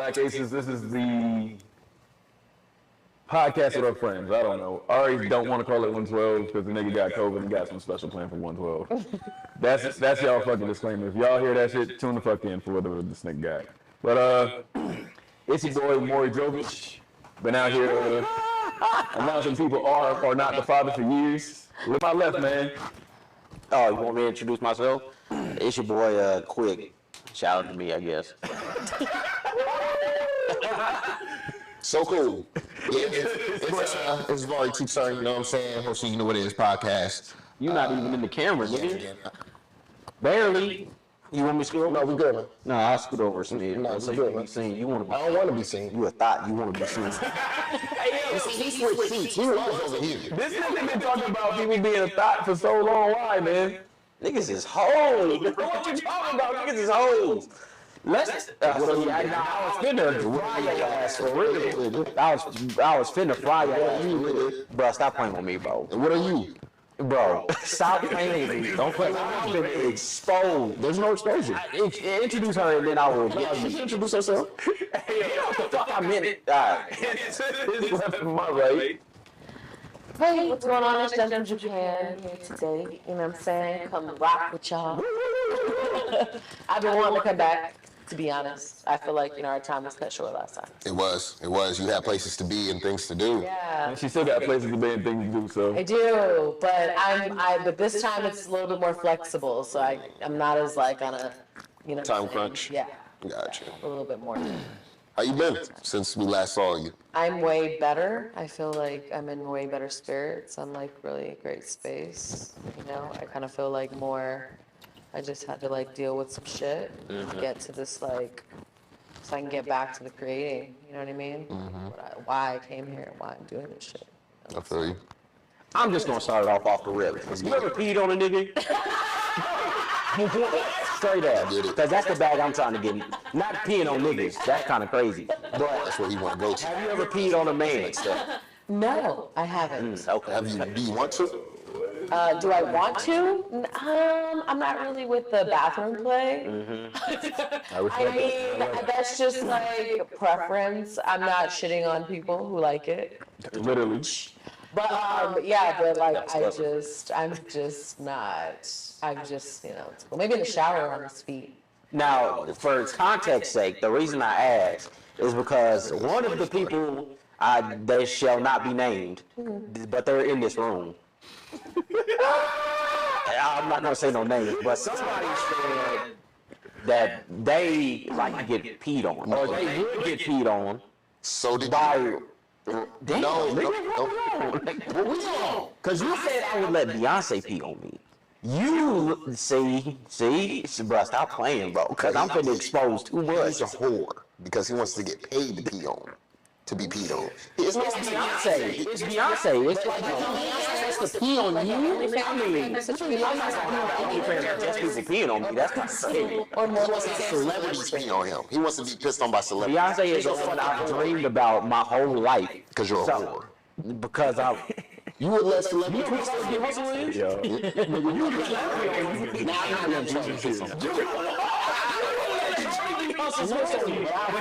Black Aces. This is the podcast with our friends. I don't know. I already don't want to call it 112 because the nigga got COVID and got some special plan for 112. That's y'all fucking disclaimer. If y'all hear that shit, tune the fuck in for whatever this nigga got. But it's your boy Maury Drovich. Been out here announcing people are or not the father for years. With my left, man. Oh, you want me to introduce myself? It's your boy Quick. Shout out to me, I guess. So cool. Yeah, it's VariTooTurnt, you know what I'm saying? Hopefully you know what it is, podcast. You're not even in the camera, nigga. Barely. You want me to scoot over? No, we good, man. No, I'll scoot over some nigga. No, So we you good, can man. be seen. You want to be I don't want to be seen. You a thought you want to be seen. He switched seats. He was over here. This nigga been talking about people being a thought for so long. Why, man? Niggas is hoes. What you talking about? Niggas is hoes. Let's. I was finna fry your ass for real. I was finna fry your ass. Bro, stop playing with me, bro. And what are you? Bro, stop playing with me. Don't play. I've been exposed. There's no exposure. Introduce her and then I will get you. Introduce yourself. Hey, what the fuck I meant it. All right. It's left and my right. Hey, what's going on? It's Jenn from Japan here today. You know what I'm saying? Come rock with y'all. I've been wanting to come back, to be honest. I feel like, our time was cut short last time. It was. You had places to be and things to do. Yeah, And she still got places to be and things to do, so. I do, but but this time it's a little bit more flexible, so I'm not as like on a, Time crunch. Yeah. Gotcha. A little bit more. How you been since we last saw you? I'm way better. I feel like I'm in way better spirits. I'm like really great space. I kind of feel like I just had to deal with some shit, get to this so I can get back to the creating. You know what I mean? Why I came here and why I'm doing this shit. I feel you. I'm just gonna start it off the rip. You ever peed on a nigga? Straight up, because that's the bag I'm trying to get in. Not peeing on niggas. That's kind of crazy. But That's where you want to go to. have you ever peed on a man? No, I haven't. Okay. Do you want to? Do I want to? I'm not really with the bathroom play. I mean, that's just like preference. I'm not shitting on people who like it. Literally. But I'm just not. Well, maybe in the shower on his feet. Now, for context's sake, the reason I ask is because one of the people, they shall not be named, but they're in this room. I'm not gonna say no names, but somebody said that they like to get peed on, or they would get peed on So did by. you? Damn, No. What we on? Because you said I would let Beyonce pee on me. You see, bro, stop playing, bro. Because I'm finna expose too much. He's a whore because he wants to get paid to pee on. To be peed on. It's Beyonce. It's Beyonce. It's like Beyonce has to pee on you. I mean, I'm not only fan of just people peeing on me. That's kind of crazy. Or more He wants to celebrities pee on him. He wants to be pissed on by celebrities. Beyonce is the one I've dreamed about my whole life. Because you're a whore. Because I. You would let celebrities Yo. But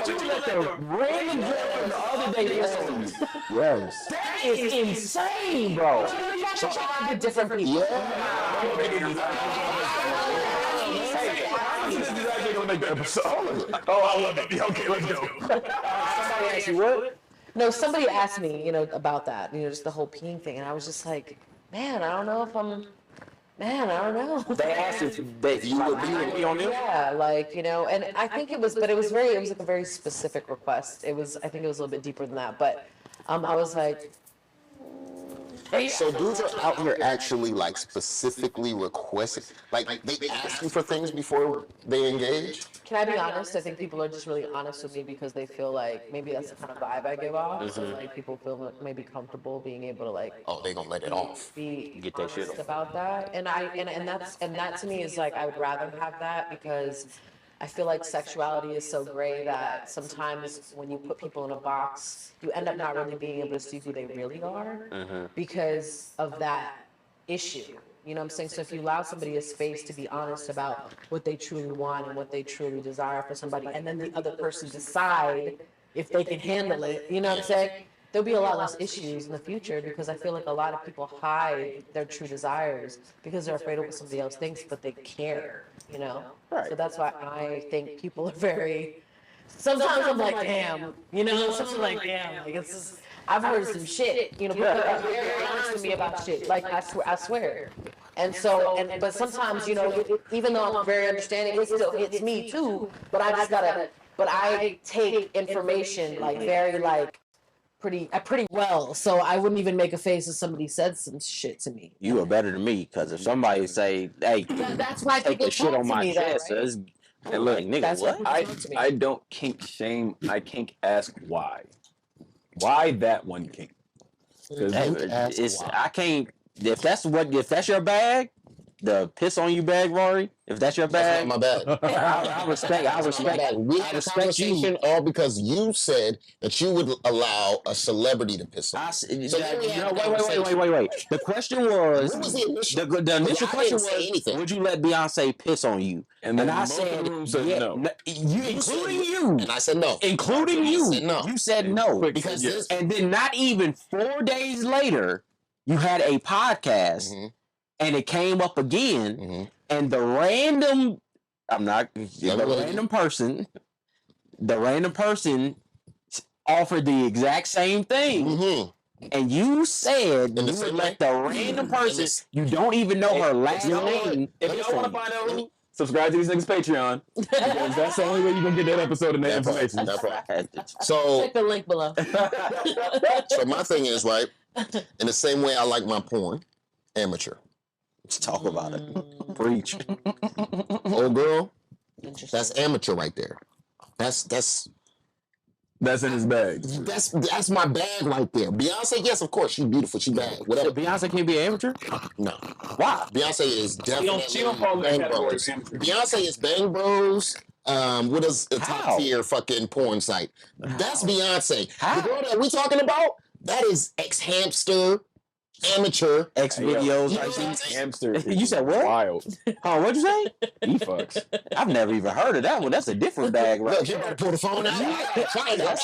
you let the random girl the other day piss on you. Yes. That is insane, bro. So try with different people. This is exactly gonna make the episode. Oh, I love it. Okay, let's go. Somebody asked you what? No, somebody asked me, about that, just the whole peeing thing, and I was just like, man, I don't know if I'm. Man, I don't know. They asked if you would be on them. Yeah, and I think it was like a very specific request. I think it was a little bit deeper than that, but I was like. So dudes are out here actually specifically requesting, they ask you for things before they engage? Can I be honest? I think people are just really honest with me because they feel like maybe that's the kind of vibe I give off. So people feel maybe comfortable being able to Oh, they gonna let it off. be Get that shit honest off. about that. And that to me is I would rather have that because I feel like sexuality is so gray that sometimes when you put people in a box, you end up not really being able to see who they really are because of that issue. You know what I'm saying? So if you allow somebody a space to be honest about what they truly want and what they truly desire for somebody, and then the other person decide if they can handle it, you know what I'm saying? There'll be a lot less issues in the future because I feel like a lot of people hide their true desires because they're afraid of what somebody else thinks, but they care, you know? So that's why I think people are very. Sometimes I'm like, damn, you know. Sometimes I'm like, damn, like it's just. I've heard some shit, you know. People are very honest with me about shit. Like I swear. And so, but sometimes, you know, even though I'm very understanding, it still hits me too. But I just gotta. But I take information like very like pretty well. So I wouldn't even make a face if somebody said some shit to me. You are better than me, because if somebody say, "Hey, That's why take people the shit talk on to my me, though, chest," right? and look, nigga, That's what? why- I don't kink shame. I kink ask why. Why that one kink? 'Cause Hey, ask it's why. I can't. If that's your bag, the piss on you bag, Rory. If that's your That's bag, not my bad. I respect. I My respect. bad. We I had a respect you. conversation all because you said that you would allow a celebrity to piss on you. So then we had a conversation. Wait. The question was, What was the initial? the initial I question didn't say was, anything. would you let Beyonce piss on you? And then I most of the said, room said yeah, no. you, including you, And I said no. including I you. said no. You said no. Quick Because said this, And then not even 4 days later, you had a podcast, Mhm. and it came up again, Mhm. and the random, Young lady. the random person offered the exact same thing. Mhm. And you said In the you same would let way? the random person, this- you don't even know her last You know what? name. If y'all want to find out who, subscribe to these niggas' Patreon. Because that's the only way you can get that episode and that That part, information. that part. So, Check the link below. so my thing is, right, in the same way I like my porn, amateur. Let's talk about it. Preach. Old girl, Interesting. that's amateur right there. That's That's in his bag. that's my bag right there. Beyonce, yes, of course, she's beautiful, she bad, So whatever. Beyonce can't be an amateur? No, Why? Beyonce is definitely She don't fall in that Bang category Bros. of amateur. Beyonce is Bang Bros. What is a top How? tier fucking porn site? That's Beyonce. How? The girl that we talking about, that is ex-hamster, amateur. X videos. You Like know what I'm these. saying? Hamster. You said what? Wild. Oh, what'd you say? He fucks. I've never even heard of that one. That's a different bag, right? Look, you better pull the phone out. Find out.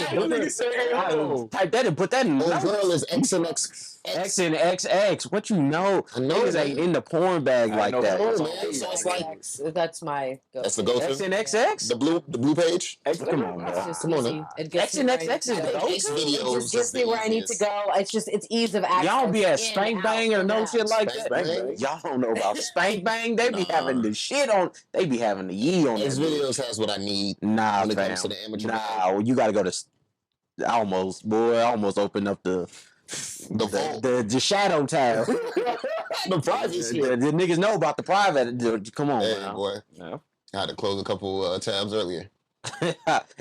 Type that and put that in. Old notes. girl is X and X. X and XX. What you know? I know Niggas that. ain't in the porn bag I like know that. Oh, man. So it's like That's my go. that's the X go-to. and XX? The blue page. Come on, It's bro. just Come on easy. now. It gets X me and where I need XX is to the go. go-to? X It videos just gets is me the where I need to easiest. go. It's ease of access. Y'all be at in, Spank out, Bang or in, no out. shit like Spank that? Bang? Y'all don't know about Spank Bang? They be Nah. having the shit on. They be having the yee on X that bitch. videos has what I need. Nah, when it fam. comes to the amateur Nah, you gotta go to. I almost opened up the vault. the shadow tab. The privacy. The niggas know about the private. Come on, Hey, man. boy. No. I had to close a couple tabs earlier.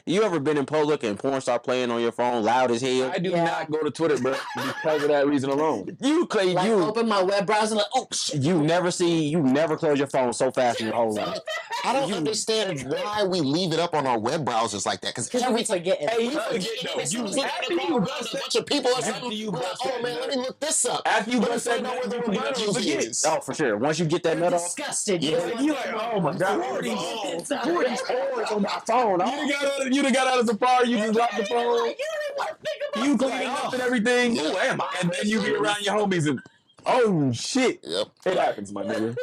You ever been in public and porn start playing on your phone loud as hell? I do Yeah. not go to Twitter, bro, because of that reason alone. You claim Like open my web browser, like oh shit. you never close your phone so fast in your whole life. I don't understand why we leave it up on our web browsers like that. Because Because every we forgetting. Hey, you time forget though. as soon You as we got after a you call, bust a bunch of people or after something, you we're like, bust oh that man, let me look this up. after you Let me bust that find out nut, where the you clean up, you rebuttals forget. is. Oh, for sure. Once you get that You're nut off, disgusted. Yeah. You like, oh my god, who are these porns on my phone? You done got out of Safari, you just locked the phone. You cleaning up and everything. Who am I? And then you be around your homies and oh shit. Yep. It happens, my nigga.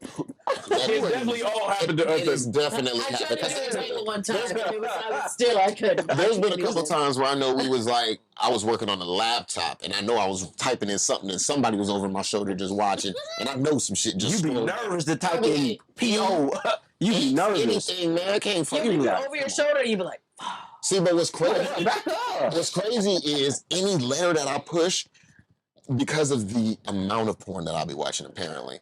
It definitely all happened to us. It is definitely I tried happened. to 'Cause do it one time. And it was, I was still I couldn't. there's been a couple times where I know we was like, I was working on a laptop and I know I was typing in something and somebody was over my shoulder just watching and I know some shit just You be scrolled. nervous to type in P.O. You be nervous. Anything, man. I can't You fucking look over your shoulder, you be like, See, but what's crazy? Back up. What's crazy is any letter that I push, because of the amount of porn that I'll be watching, apparently.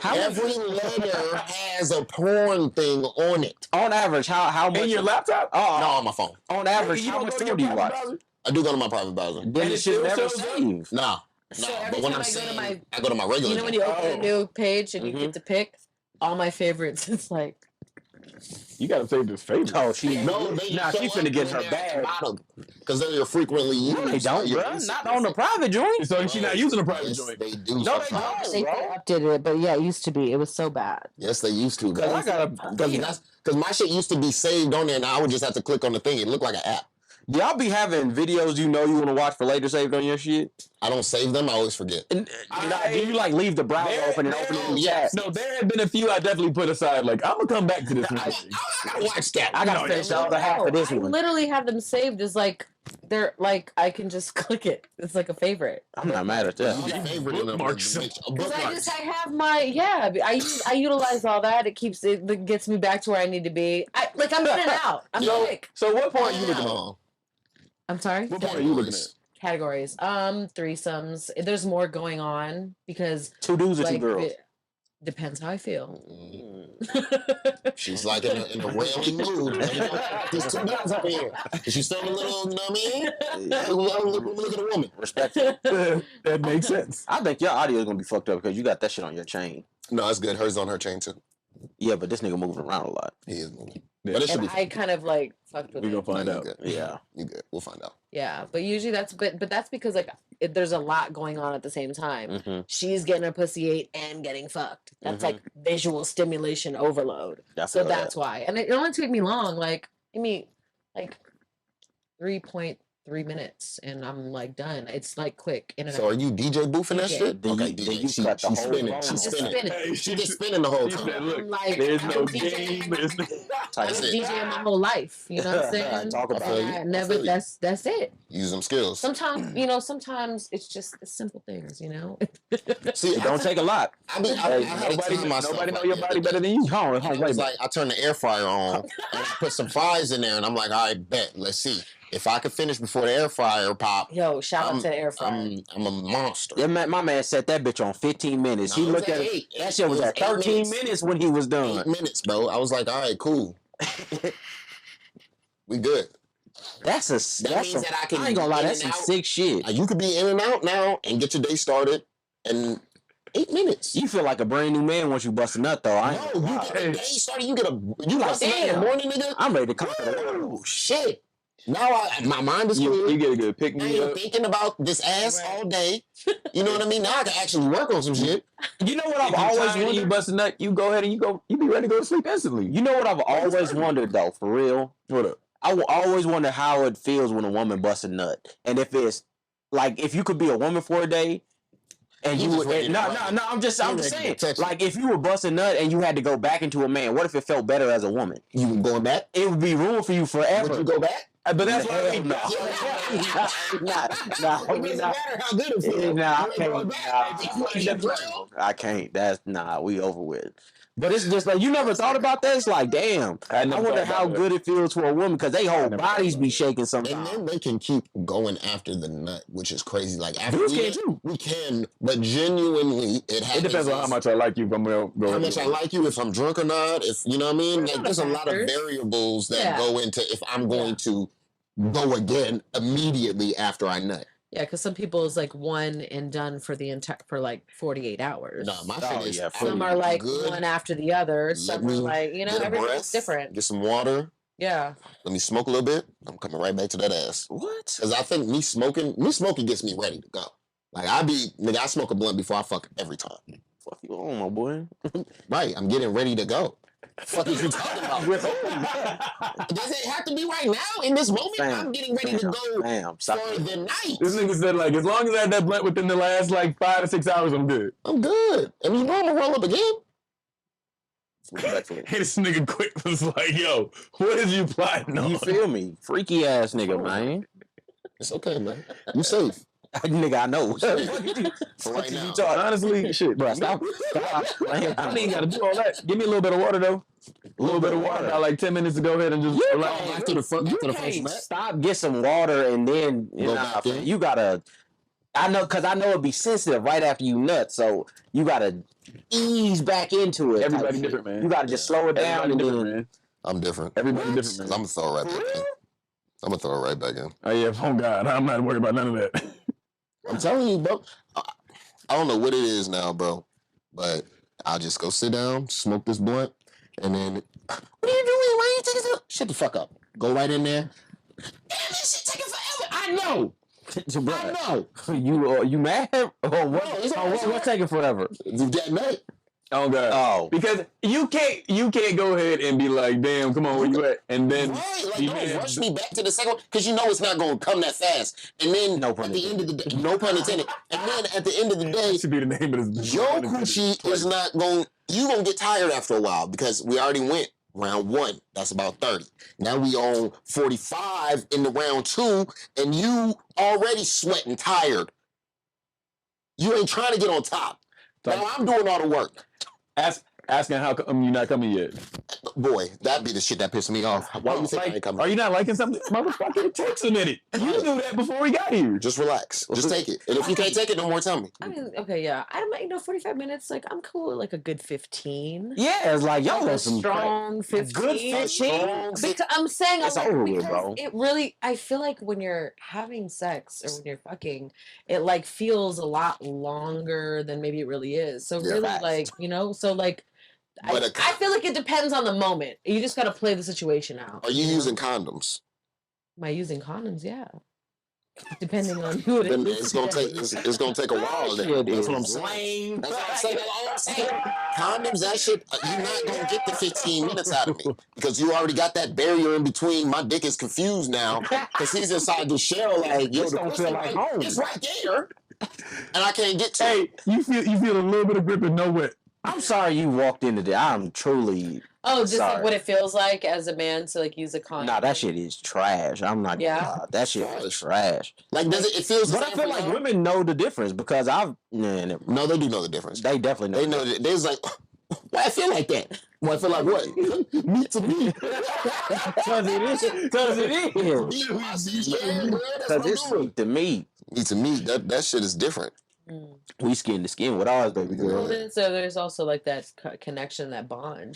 Every letter has a porn thing on it. On average, how much? In your laptop? No, on my phone. On average, You how don't much go to porn your do you private watch? browser? I do go to my private browser. Then And it it should still never shows up? save. Nah. So Nah, every but when time I'm I go to saying, my- I go to my regular you know when one. you open a new page and you get to pick all my favorites, it's like You gotta save this favor. Oh, she No, they nah, show she up finna get when her they're at bag. the bottom because they're frequently used. No, they don't, bro. Not on the private joint. So she's not using a private Yes, joint. they do. No, they sometimes. don't. They updated it, but yeah, it used to be. It was so bad. Yes, they used to. Cause I gotta. Because my shit used to be saved on there, and I would just have to click on the thing. It looked like an app. Y'all be having videos you know you want to watch for later saved on your shit? I don't save them. I always forget. And, do you like leave the browser open and open it in the chat? No, there have been a few I definitely put aside. Like, I'm gonna come back to this one. I gotta watch that. I gotta finish the other half of this I one. literally have them saved as like they're like I can just click it. It's like a favorite. I'm not mad at that. My favorite in them Bookmarks. Because I have my I utilize all that. It keeps it gets me back to where I need to be. I'm in and out. I'm quick. So what point are you looking at? I'm sorry. What point are you looking at? Categories. Threesomes. There's more going on because 2 dudes or 2 like, girls? it depends how I feel. She's like in a wailing mood. There's 2 guys up here. She's still a little, you know what I mean? Look at a woman. Respect. That makes sense. I think your audio is gonna be fucked up because you got that shit on your chain. No, it's good. Hers on her chain too. Yeah, but this nigga moving around a lot. He is moving. Yeah. But it should And be I kind of like fucked with We it. gonna find You out. good. Yeah. You good. We'll find out. Yeah, but usually that's but that's because like there's a lot going on at the same time. Mm-hmm. She's getting her pussy ate and getting fucked. That's like visual stimulation overload. So that's why. And it only took me long, like 3.3 minutes, and I'm like done. It's like quick in and So out. are you DJ boofing that DJ. shit? Then Okay, you- DJ. then you She, cut the she's whole spinning. phone She's off. spinning. Spinning. Hey, She's just spinning the whole He said, time. look, I'm like, there's I've no been DJing. game. There's no... I've That's been it. DJing my whole life. You know what I'm saying? Talk about feel And you. I I never. feel you. That's it. Use them skills. Sometimes it's just the simple things. See, It don't take a lot. I had to Nobody, time myself nobody know like your that. body better than you. Hold I on, was wait. like, I turned the air fryer on and I put some fries in there, and I'm like, all right, bet. Let's see if I can finish before the air fryer pop. Yo, shout out to the air fryer. I'm a monster. Yeah, my man set that bitch on 15 minutes. No, He it was looked at at it. 8. That shit was It was at 8 13 minutes. minutes when he was 8 done. minutes, bro. I was like, all right, cool. We good. That's That means some, that I can ain't gonna lie, in that's and some out. sick shit. You could be in and out now and get your day started in 8 minutes. You feel like a brand new man once you bust a nut, though. I ain't No, gonna you lie. get a day started. You like, bust it in the damn. morning, nigga. I'm ready to conquer the world. Oh shit! Now my mind is You clear. get a good pick Now me you're up. thinking about this ass Right. all day. You know what I mean? Now I can actually work on some shit. You know what If I've you always tired and you wondered? bust a nut, you go ahead and you be ready to go to sleep instantly. You know what I've always wondered, though, for real? What up? I will always wonder how it feels when a woman busts a nut. And if it's, like, if you could be a woman for a day, and He you just would, ready to no, run. I'm just He ready saying, to touch you. like, if you were busting a nut and you had to go back into a man, what if it felt better as a woman? You going back? It would be room for you forever. Would you go back? But that's why I Hell mean, no. Nah, It doesn't matter how good it feels. Nah, I You ain't can't. going back. I can't. That's we over with. But it's just like you never thought about that. It's like, damn. I never wonder thought how about good it feels for a woman because they whole never bodies thought be about shaking And sometimes. then they can keep going after the nut, which is crazy. Like after Dudes we, can too. we can, but genuinely, it happens. it depends on how much I like you. If I'm gonna go how much I like you, if I'm drunk or not, if you know what I mean. Like there's a lot of factors. variables that Yeah. go into if I'm going to go again immediately after I nut. Yeah, because some people is like one and done for the entire for like 48 hours. No, my Oh, shit is yeah, Some I'm are like good. one after the other. Let Some are me like get a everything's breath, different. Get some water. Yeah. Let me smoke a little bit. I'm coming right back to that ass. What? Because I think me smoking gets me ready to go. Like I smoke a blunt before I fuck every time. Fuck you on, my boy. Right, I'm getting ready to go. Fuck is you talking about? Does it have to be right now in this moment? I'm getting ready to go Damn, stop. for the night. This nigga said like, as long as I had that blunt within the last like 5 to 6 hours, I'm good. I'm good. And you know I'm gonna roll up again. Respectfully. Hey, this nigga quick was like, yo, what is you plotting on? You feel me? Freaky ass nigga, man. It's okay, man. You safe Nigga, I know. for right now. Honestly, shit, bro. Stop. I don't even gotta do all that. Give me a little bit of water though. A little bit of water. Got like 10 minutes to go ahead and just relax. After the first Hey, match. stop, get some water, and then Go back in. you gotta. I know, cause I know it'd be sensitive right after you nut, so you gotta ease back into it. type Everybody shit. different, man. You gotta just slow it down Everybody and different, then. man. I'm different. Everybody What? different, man. I'm gonna throw it right back in. I'm gonna throw it right back in. Oh yeah, oh God, I'm not worried about none of that. I'm telling you, bro. I don't know what it is now, bro, but I'll just go sit down, smoke this blunt, And then, what are you doing? Why are you taking so? Shut the fuck up. Go right in there. Damn, this shit taking forever. I know. I know. You mad? Or what? No, it's all right. What's taking forever? That night. Oh god. Oh. Because you can't go ahead and be like, damn, come on, where you at? And then Right, like be don't mad. rush me back to the second one because you know it's not gonna come that fast. And then No pun at the end of the day, no pun intended. And then at the end of the day, That should be the name of this. your coochie is not going. You gonna get tired after a while because we already went round 1. That's about 30. Now we on 45 in the round 2, and you already sweating tired. You ain't trying to get on top. Now I'm doing all the work. Asking how come you're not coming yet. Boy, that'd be the shit that pissed me off. Why you think I ain't coming? Are you not liking something? Motherfucker, it takes a minute. You knew that before we got here. Just relax. Just take it. And if you can't take it, no more tell me. I mean, okay, yeah. I'm like, 45 minutes, like, I'm cool with like a good 15. Yeah, it's like y'all A got some strong 15. good 15. Because I'm saying, It's I'm like, over with, because bro. it really, I feel like when you're having sex or when you're fucking, it like feels a lot longer than maybe it really is. So Yeah, really, facts. like, so like, But I feel like it depends on the moment. You just gotta play the situation out. Are you using condoms? Am I using condoms? Yeah. Depending on who it Then is. it's gonna take it's gonna take a while. Then. That's what I'm saying. That's what I'm saying. That's all I'm saying. Condoms, that shit, you're not gonna get the 15 minutes out of me because you already got that barrier in between. My dick is confused now because he's inside the shell. Like, yo, This the don't feel like pussy, home. it's right there, and I can't get to it. Hey, you feel a little bit of grip and no wet. I'm sorry you walked into that. I'm truly. Oh, just Sorry. like what it feels like as a man to like use a condom. Nah, that shit is trash. I'm not. Yeah? That shit is trash. Like, does it? It feels. the But I same feel for like y'all? women know the difference because I've. Nah, No, they do know the difference. they definitely know. They know that. They was like, why I feel like that? Why I feel like what? Me to me. Because it is. Because it is. Yeah, bro, that's Because what it's I'm doing. sweet to me. Me to me. That shit is different. Mm. We skin to skin with ours, baby Well, girl. then, so there's also like that connection, that bond.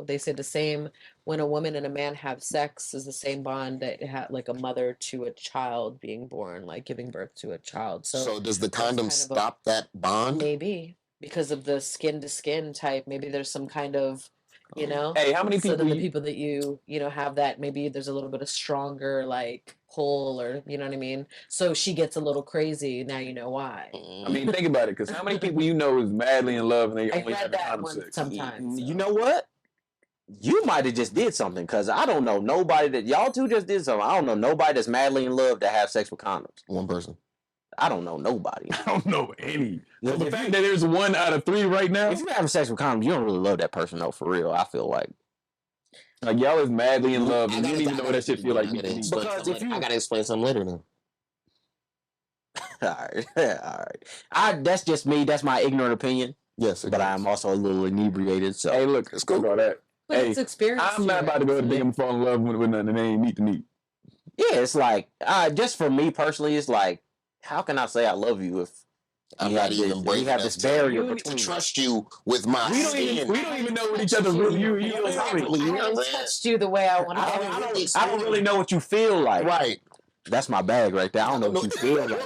They say the same when a woman and a man have sex is the same bond that had like a mother to a child being born, like giving birth to a child. So does the that's condom kind of a- stop that bond? Maybe because of the skin to skin type. Maybe there's some kind of, Hey, how many So people? then the people that you have that, maybe there's a little bit of stronger like pull, or you know what I mean. So she gets a little crazy. Now you know why. I mean, think about it, because how many people you know is madly in love and they I only read have that condom one sex? sometimes. You know what? You might have just did something because I don't know nobody that y'all two just did something. I don't know nobody that's madly in love to have sex with condoms. One person. I don't know nobody. I don't know any. Yeah, So the if fact that there's 1 out of 3 right now, If you're having sex with condoms, you don't really love that person though, for real. I feel like. like y'all is madly in love and you don't even know what that shit feel like. Because if you- I gotta explain something later now. All right, all right. That's just me. That's my ignorant opinion. Yes, But I'm also a little inebriated. So Hey, look, it's cool. All that. But Hey, it's experience. I'm not about to go to think I'm fall in love with nothing and they ain't meet to meet. yeah, it's like just for me personally, it's like, how can I say I love you if I'm you not have even this, brave you have enough this to barrier to between us? trust you with my We don't skin. even know what each other really. You know what I mean? Exactly, you know I what I'm haven't saying? touched you the way I want to. I don't really know what you feel like. Right. That's my bag right there. I don't know what you feel like.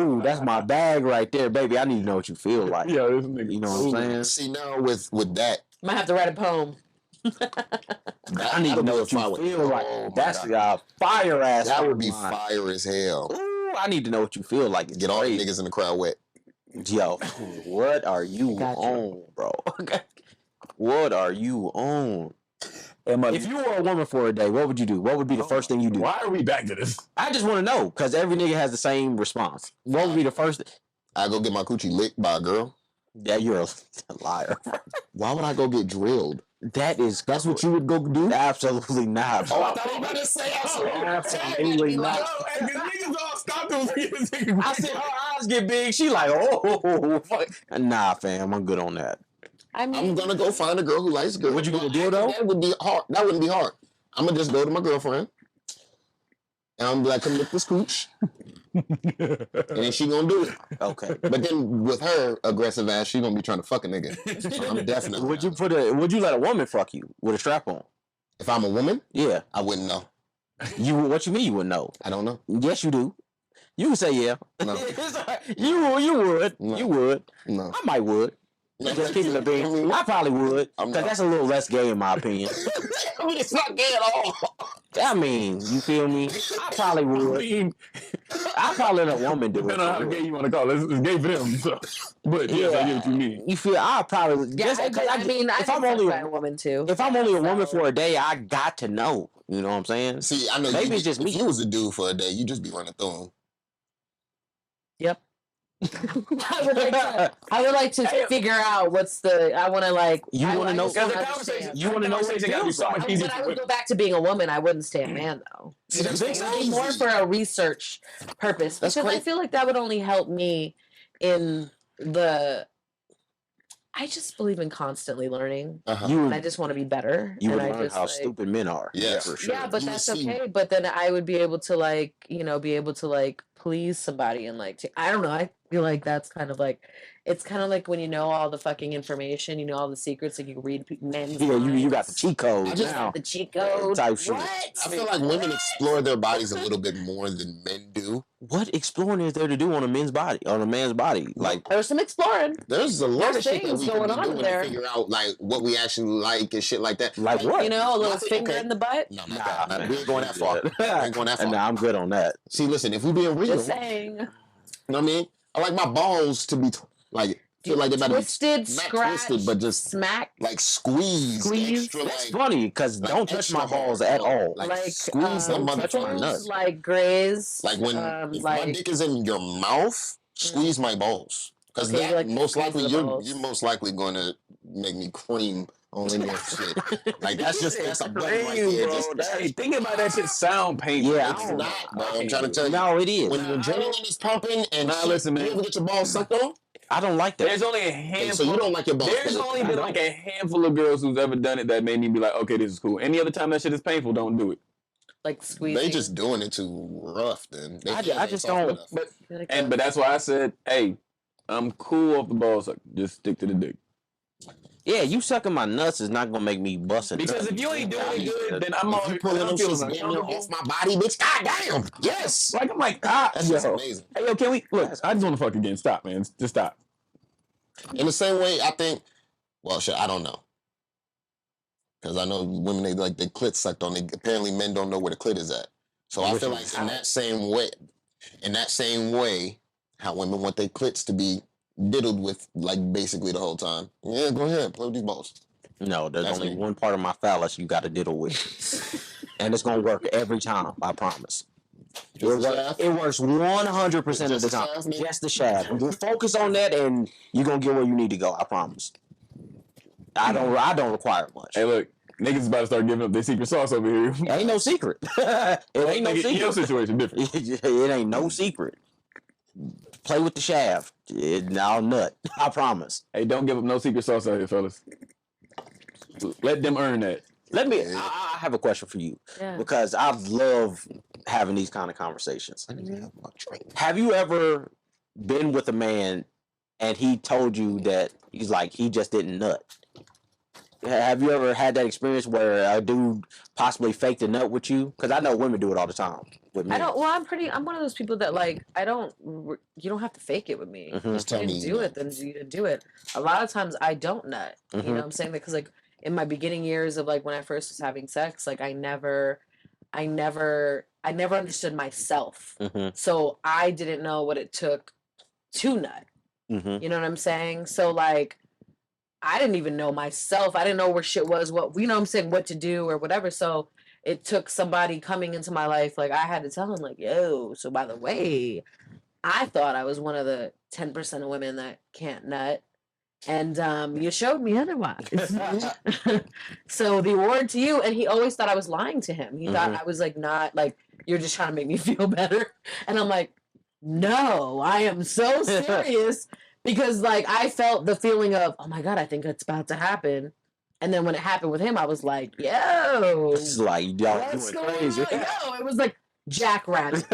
Ooh, that's my bag right there, baby. I need to know what you feel like. Yeah, this nigga. You know what I'm saying? See now with that, Might have to write a poem. I need to know what you feel like. That's fire ass. That would be line. fire as hell. Ooh, I need to know what you feel like. It's Get all the crazy. niggas in the crowd wet. Yo, what are you Gotcha. on, bro? What are you on? Am I- If you were a woman for a day, what would you do? What would be the first thing you do? Why are we back to this? I just want to know because every nigga has the same response. What would be the first? I go get my coochie licked by a girl. Yeah, you're a liar. Why would I go get drilled? That's what you would go do? Absolutely not. Oh, I thought you were gonna say Absolutely not. Niggas all stopped those niggas. I said her eyes get big. She like, oh, fuck. Nah, fam, I'm good on that. I I'm mean, gonna go find a girl who likes girls. Would you go to dildo? That would be hard. That wouldn't be hard. I'm gonna just go to my girlfriend, and I'm like, come lick this cooch, and then she gonna do it. Okay. But then with her aggressive ass, she gonna be trying to fuck a nigga. So I'm definitely. Would you let a woman fuck you with a strap on? If I'm a woman, Yeah. I wouldn't know. What you mean you wouldn't know? I don't know. Yes, you do. You can say yeah. No. You would. No. You would. No. I might would. Just keep it a bean. I probably would, because that's a little less gay in my opinion. I mean, it's not gay at all. I mean, you feel me? I probably would. I probably let a woman do it. Depending on how gay you want to call it. It's gay for them. So. But yes, I get what you mean. You feel? I probably just. I mean, if I'm only a woman too. If I'm only a woman for a day, I got to know. You know what I'm saying? See, I know. Maybe it's just me. If you was a dude for a day, you just be running through him. Yep. I would like to figure out what's the. I want to like. You want to know? Because the conversation. You want to know what it feels so much like. easier. But I would go back to being a woman. I wouldn't stay a man though. See, that's It would be more for a research purpose That's because I crazy. feel like that would only help me in the. I just believe in constantly learning, and I just want to be better. You would and learn how stupid men are. Yeah, for sure. Yeah, but You that's see- okay. But then I would be able to like, be able to like please somebody and like, I don't know. I feel like that's kind of like, it's kind of like when you know all the fucking information, you know all the secrets, like you read men's Yeah, you got the minds. cheat codes I just- now. The cheat code. Type shit. What? I feel like women explore their bodies a little bit more than men do. What exploring is there to do on a man's body? On a man's body, like There's some exploring. There's a lot There's of shit that things we can going be on doing there. to figure out like what we actually like and shit like that. what? A little I think, finger okay. in the butt. No, not that. We ain't going that far. We ain't going that far. Nah, I'm good on that. See, listen, if we being real, Just saying. you know what I mean? I like my balls to be like feel like they better Twisted, be not scratch, twisted, but just smack. like squeeze, Squeeze. extra, That's like, funny because like don't touch my extra balls hard, at all. Like, Like, squeeze them touch my motherfuckers. nuts. Like graze. Like when if my like dick is in your mouth, squeeze my balls. Because Okay, that like most likely squeeze the balls. you're most likely going to make me cream on any shit. Like that's a button right there. Hey, think about that shit sound painful. Yeah, It's not, bro. I'm trying to tell you. No, it is. When your adrenaline is pumping and Nah, shit, listen, man. you ever get your balls sucked on? I don't like that. There's only a And handful. so you don't like your balls. There's sucked. only been like a handful of girls who's ever done it that made me be like, okay, this is cool. Any other time that shit is painful, don't do it. like squeezing. They just doing it too rough. Then they I feel just they soft don't- enough. But that's why I said, hey, I'm cool off the ball suck. Just stick to the dick. Yeah, you sucking my nuts is not gonna make me bust it. Because if you ain't doing it good, then I'm If already you pulling them feeling shits damn near uncomfortable. off my body, bitch. God damn. Yes. Like I'm like, ah, That's just yo. amazing. Hey, yo, can we look? I just want to fuck again. Stop, man. Just stop. In the same way, I think. Well, shit, I don't know. Because I know women they like their clit sucked on. Apparently, men don't know where the clit is at. So I feel like in that same way, how women want their clits to be diddled with, like basically the whole time. Yeah, go ahead, play with these balls. No, there's That's only me. one part of my phallus you got to diddle with, and it's gonna work every time. I promise. It Just the shaft? works 100% of Just the the time. shaft, man? Just the shaft. You focus on that, and you're gonna get where you need to go. I promise. I don't require much. Hey, look, niggas is about to start giving up their secret sauce over here. It ain't no secret. It ain't no Nigga, your secret. situation different. It ain't no secret. Play with the shaft. I'll nut. I promise. Hey, don't give up no secret sauce out here, fellas. Let them earn that. Let me. I have a question for you Yeah. because I love having these kind of conversations. I need to have my drink. Have you ever been with a man and he told you that he's like he just didn't nut? Have you ever had that experience where a dude possibly faked a nut with you? Because I know women do it all the time with me. I don't. Well, I'm one of those people that like. You don't have to fake it with me. Mhm. Just tell You me. didn't do it, then you didn't do it. A lot of times I don't nut. You know what I'm saying? Because like in my beginning years of like when I first was having sex, like I never understood myself. Mhm. So I didn't know what it took to nut. Mhm. You know what I'm saying? So like I didn't even know myself. I didn't know where shit was, what you know what I'm saying, what to do or whatever. So it took somebody coming into my life, like I had to tell him, like, yo, so by the way, I thought I was one of the 10% of women that can't nut. And you showed me otherwise. So the award to you. And he always thought I was lying to him. He thought I was like not like you're just trying to make me feel better. And I'm like, no, I am so serious. Because like I felt the feeling of, oh my God, I think it's about to happen. And then when it happened with him, I was like, yo, It's like y'all what's doing going crazy. on? Yo, it was like jackrabbit.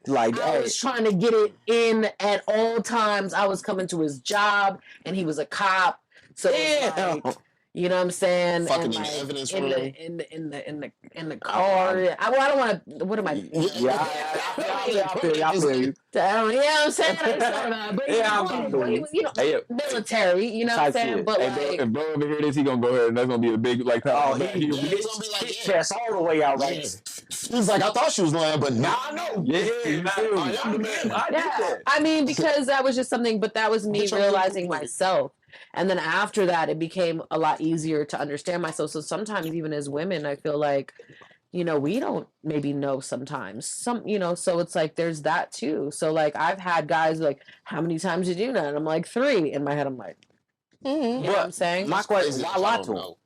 Like, I hey, was trying to get it in at all times. I was coming to his job and he was a cop. So it was damn. like, You know what I'm saying? Fucking And in the like evidence in room. the car. I don't want to. What am I? Yeah, I feel you. I feel you. You know what I'm saying? I just don't know. But Yeah, I'm you know, Hey, military. You know what I'm type saying? shit. But Hey, like, bro, if bro ever hear this, he gonna go ahead and that's gonna be a big like top. Oh, of the back. He gonna be He's gonna be like, his yeah. chest all the way out, Yeah. right? He's like, I thought she was lying, but now I know. Yeah, you nah, feel I me? am the man. I did yeah. that. I mean, because that was just something. But that was me Get your realizing nigga. myself. And then after that, it became a lot easier to understand myself. So sometimes, even as women, I feel like, you know, we don't maybe know sometimes. You know, so it's like there's that too. So like I've had guys like, how many times did you know? And I'm like 3. In my head, I'm like, you know what I'm saying? My question: Crazy why if I lie don't to him? know.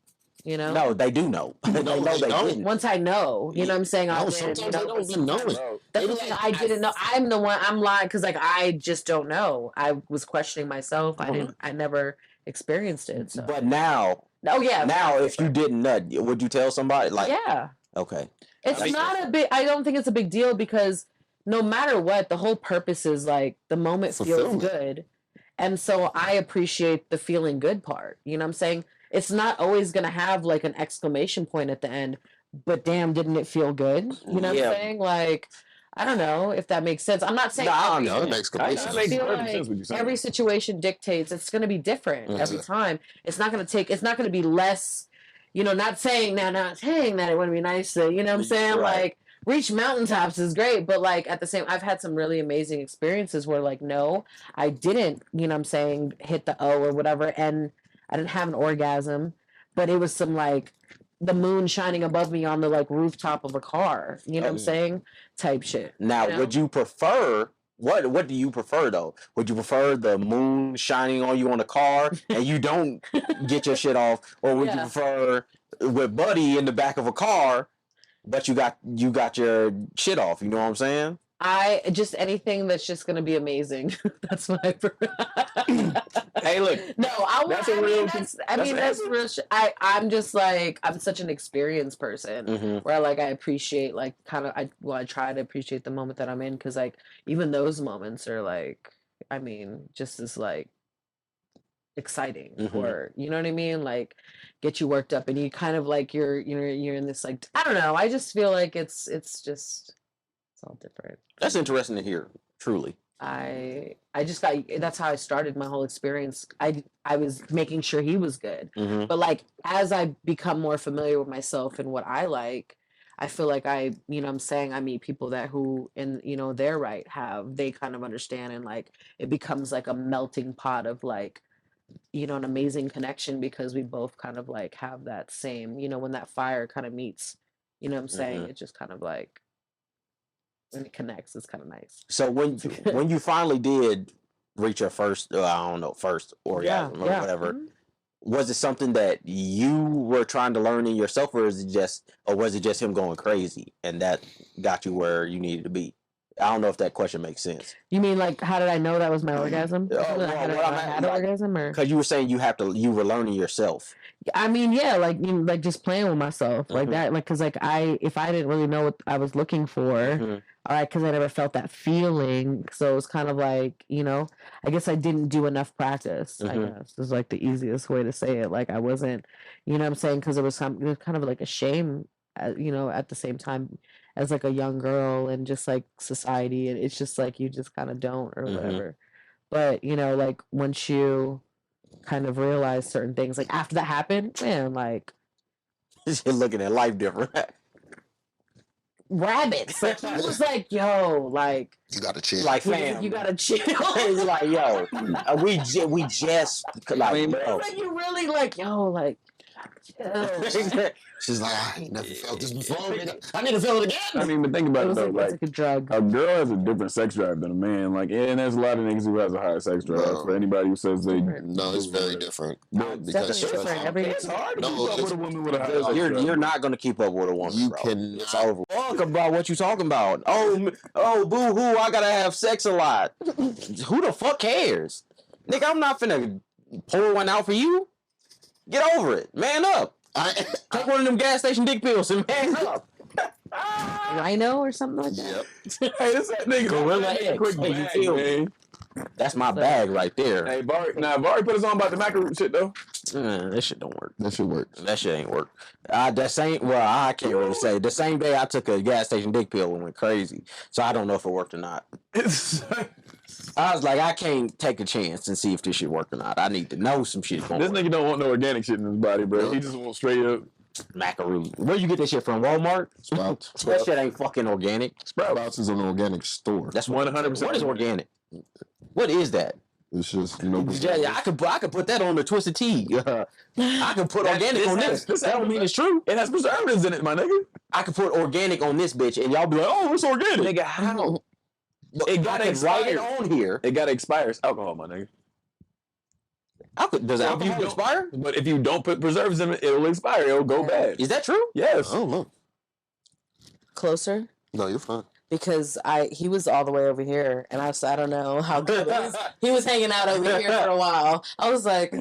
You know, No, they do know. They know they they don't. didn't. once I know, you know what I'm saying? No, I'll sometimes you they know, don't even know it. Bro, that's They the be thing. like, I didn't know. I'm the one. I'm lying because like I just don't know. I was questioning myself. I didn't. I never experienced it. So. But now, Oh yeah. now, if you didn't nut, would you tell somebody? Like, Yeah. okay, It's That not a big. I don't think it's a big deal because no matter what, the whole purpose is like the moment feels Fulfillment. good, and so I appreciate the feeling good part. You know what I'm saying? It's not always gonna have like an exclamation point at the end, but damn, didn't it feel good? You know what Yeah. I'm saying? Like, I don't know if that makes sense. I'm not saying No, I every- No, it makes I complete that sense. makes feel perfect like sense what you're saying. every situation dictates it's going to be different every time. It's not going to be less, you know, not saying that it wouldn't be nice to, you know what I'm saying? Right. Like reach mountaintops is great, but like at the same, I've had some really amazing experiences where like, no, I didn't, you know what I'm saying, hit the O or whatever. And I didn't have an orgasm, but it was some like the moon shining above me on the like rooftop of a car, you know what I'm saying? Type shit. now you know? would you prefer? What do you prefer though? Would you prefer the moon shining on you on the car and you don't get your shit off, or would you Yeah. prefer with Buddy in the back of a car, but you got your shit off? You know what I'm saying? I just anything that's just gonna be amazing. That's what I prefer. Hey, look, No, That's a real- that's real. I'm just like I'm such an experienced person Mhm. where like I appreciate like kind of I try to appreciate the moment that I'm in because like even those moments are like I mean just as like exciting Mhm. or you know what I mean like get you worked up and you kind of like you're in this like I don't know I just feel like it's just it's all different. that's interesting to hear. Truly. I just got that's how I started my whole experience. I was making sure he was good. Mm-hmm. But like as I become more familiar with myself and what I like, I feel like I, you know what I'm saying, I meet people that who in, you know, they're right they kind of understand and like it becomes like a melting pot of like, you know, an amazing connection because we both kind of like have that same, you know, when that fire kind of meets, you know what I'm saying? Mhm. It just kind of like when it connects, it's kind of nice. So when you finally did reach your first, I don't know, first orgasm or whatever, Mhm. was it something that you were trying to learn in yourself, or was it just him going crazy and that got you where you needed to be? I don't know if that question makes sense. You mean like how did I know that was my orgasm? Oh, How did well, I know what I I'm at- had an like- orgasm or? Because you were saying you were learning yourself. I mean, yeah, like you know, like just playing with myself like Mhm. that, like because like if I didn't really know what I was looking for, Mhm. all right, because I never felt that feeling, so it was kind of like you know, I guess I didn't do enough practice. I Mhm. guess is like the easiest way to say it. Like I wasn't, you know, what I'm saying because it was kind of like a shame, you know, at the same time as like a young girl and just like society, and it's just like you just kind of don't or Mhm. whatever. But you know, like once you kind of realize certain things, like after that happened, man, like You're looking at life different. rabbits. Like he was like, yo, like You got to chill. Like you, fam, you gotta chill. He's like, yo, we just like, mean, bro. Like you really like, yo, like chill. She's like, I ain't never felt this before. Nigga. I need to feel it again. I mean, but think about It it was though, like, like it's like a drug. a girl has a different sex drive than a man. Like, and there's a lot of niggas who has a higher sex drive. Bro. For anybody who says they, No, it's very different. No, Because definitely different. Every it's hard to No, keep up it's- with a woman with a higher sex You're drive. not gonna keep up with a woman. You bro. cannot. It's over. Fuck about what you talking about. Oh, boo hoo! I gotta have sex a lot. Who the fuck cares, nigga? I'm not finna pour one out for you. Get over it. Man up. Take one of them gas station dick pills and man up. Rhino or something like that. Yep. Hey, this that nigga. Gorilla that nigga X. quick Hey, you bag, feel me? man. That's my bag right there. Hey, Vari put us on about the mackerel shit though. That shit don't work. That shit works. That shit ain't work. I can't really say. The same day I took a gas station dick pill and went crazy. So I don't know if it worked or not. I was like, I can't take a chance and see if this shit work or not. I need to know some shit. This nigga don't want no organic shit in his body, bro. He just wants straight up macaroon. Where you get this shit from? Walmart? Sprouts. That shit ain't fucking organic. Sprouts is an organic store. That's 100%. What is organic? What is that? It's just Yeah, I could put that on the Twisted Tea. I could put organic on this. That don't mean it's true. It has preservatives in it, my nigga. I could put organic on this bitch, and y'all be like, "Oh, it's organic." Nigga, how? It got to write it on here. It gotta expire. It's alcohol, my nigga. Does alcohol expire? But if you don't put preservatives in it, it'll expire. It'll go bad. Is that true? Yes. I don't know. Closer? No, you're fine. Because he was all the way over here, and I don't know how good it is. He was hanging out over here for a while. I was like,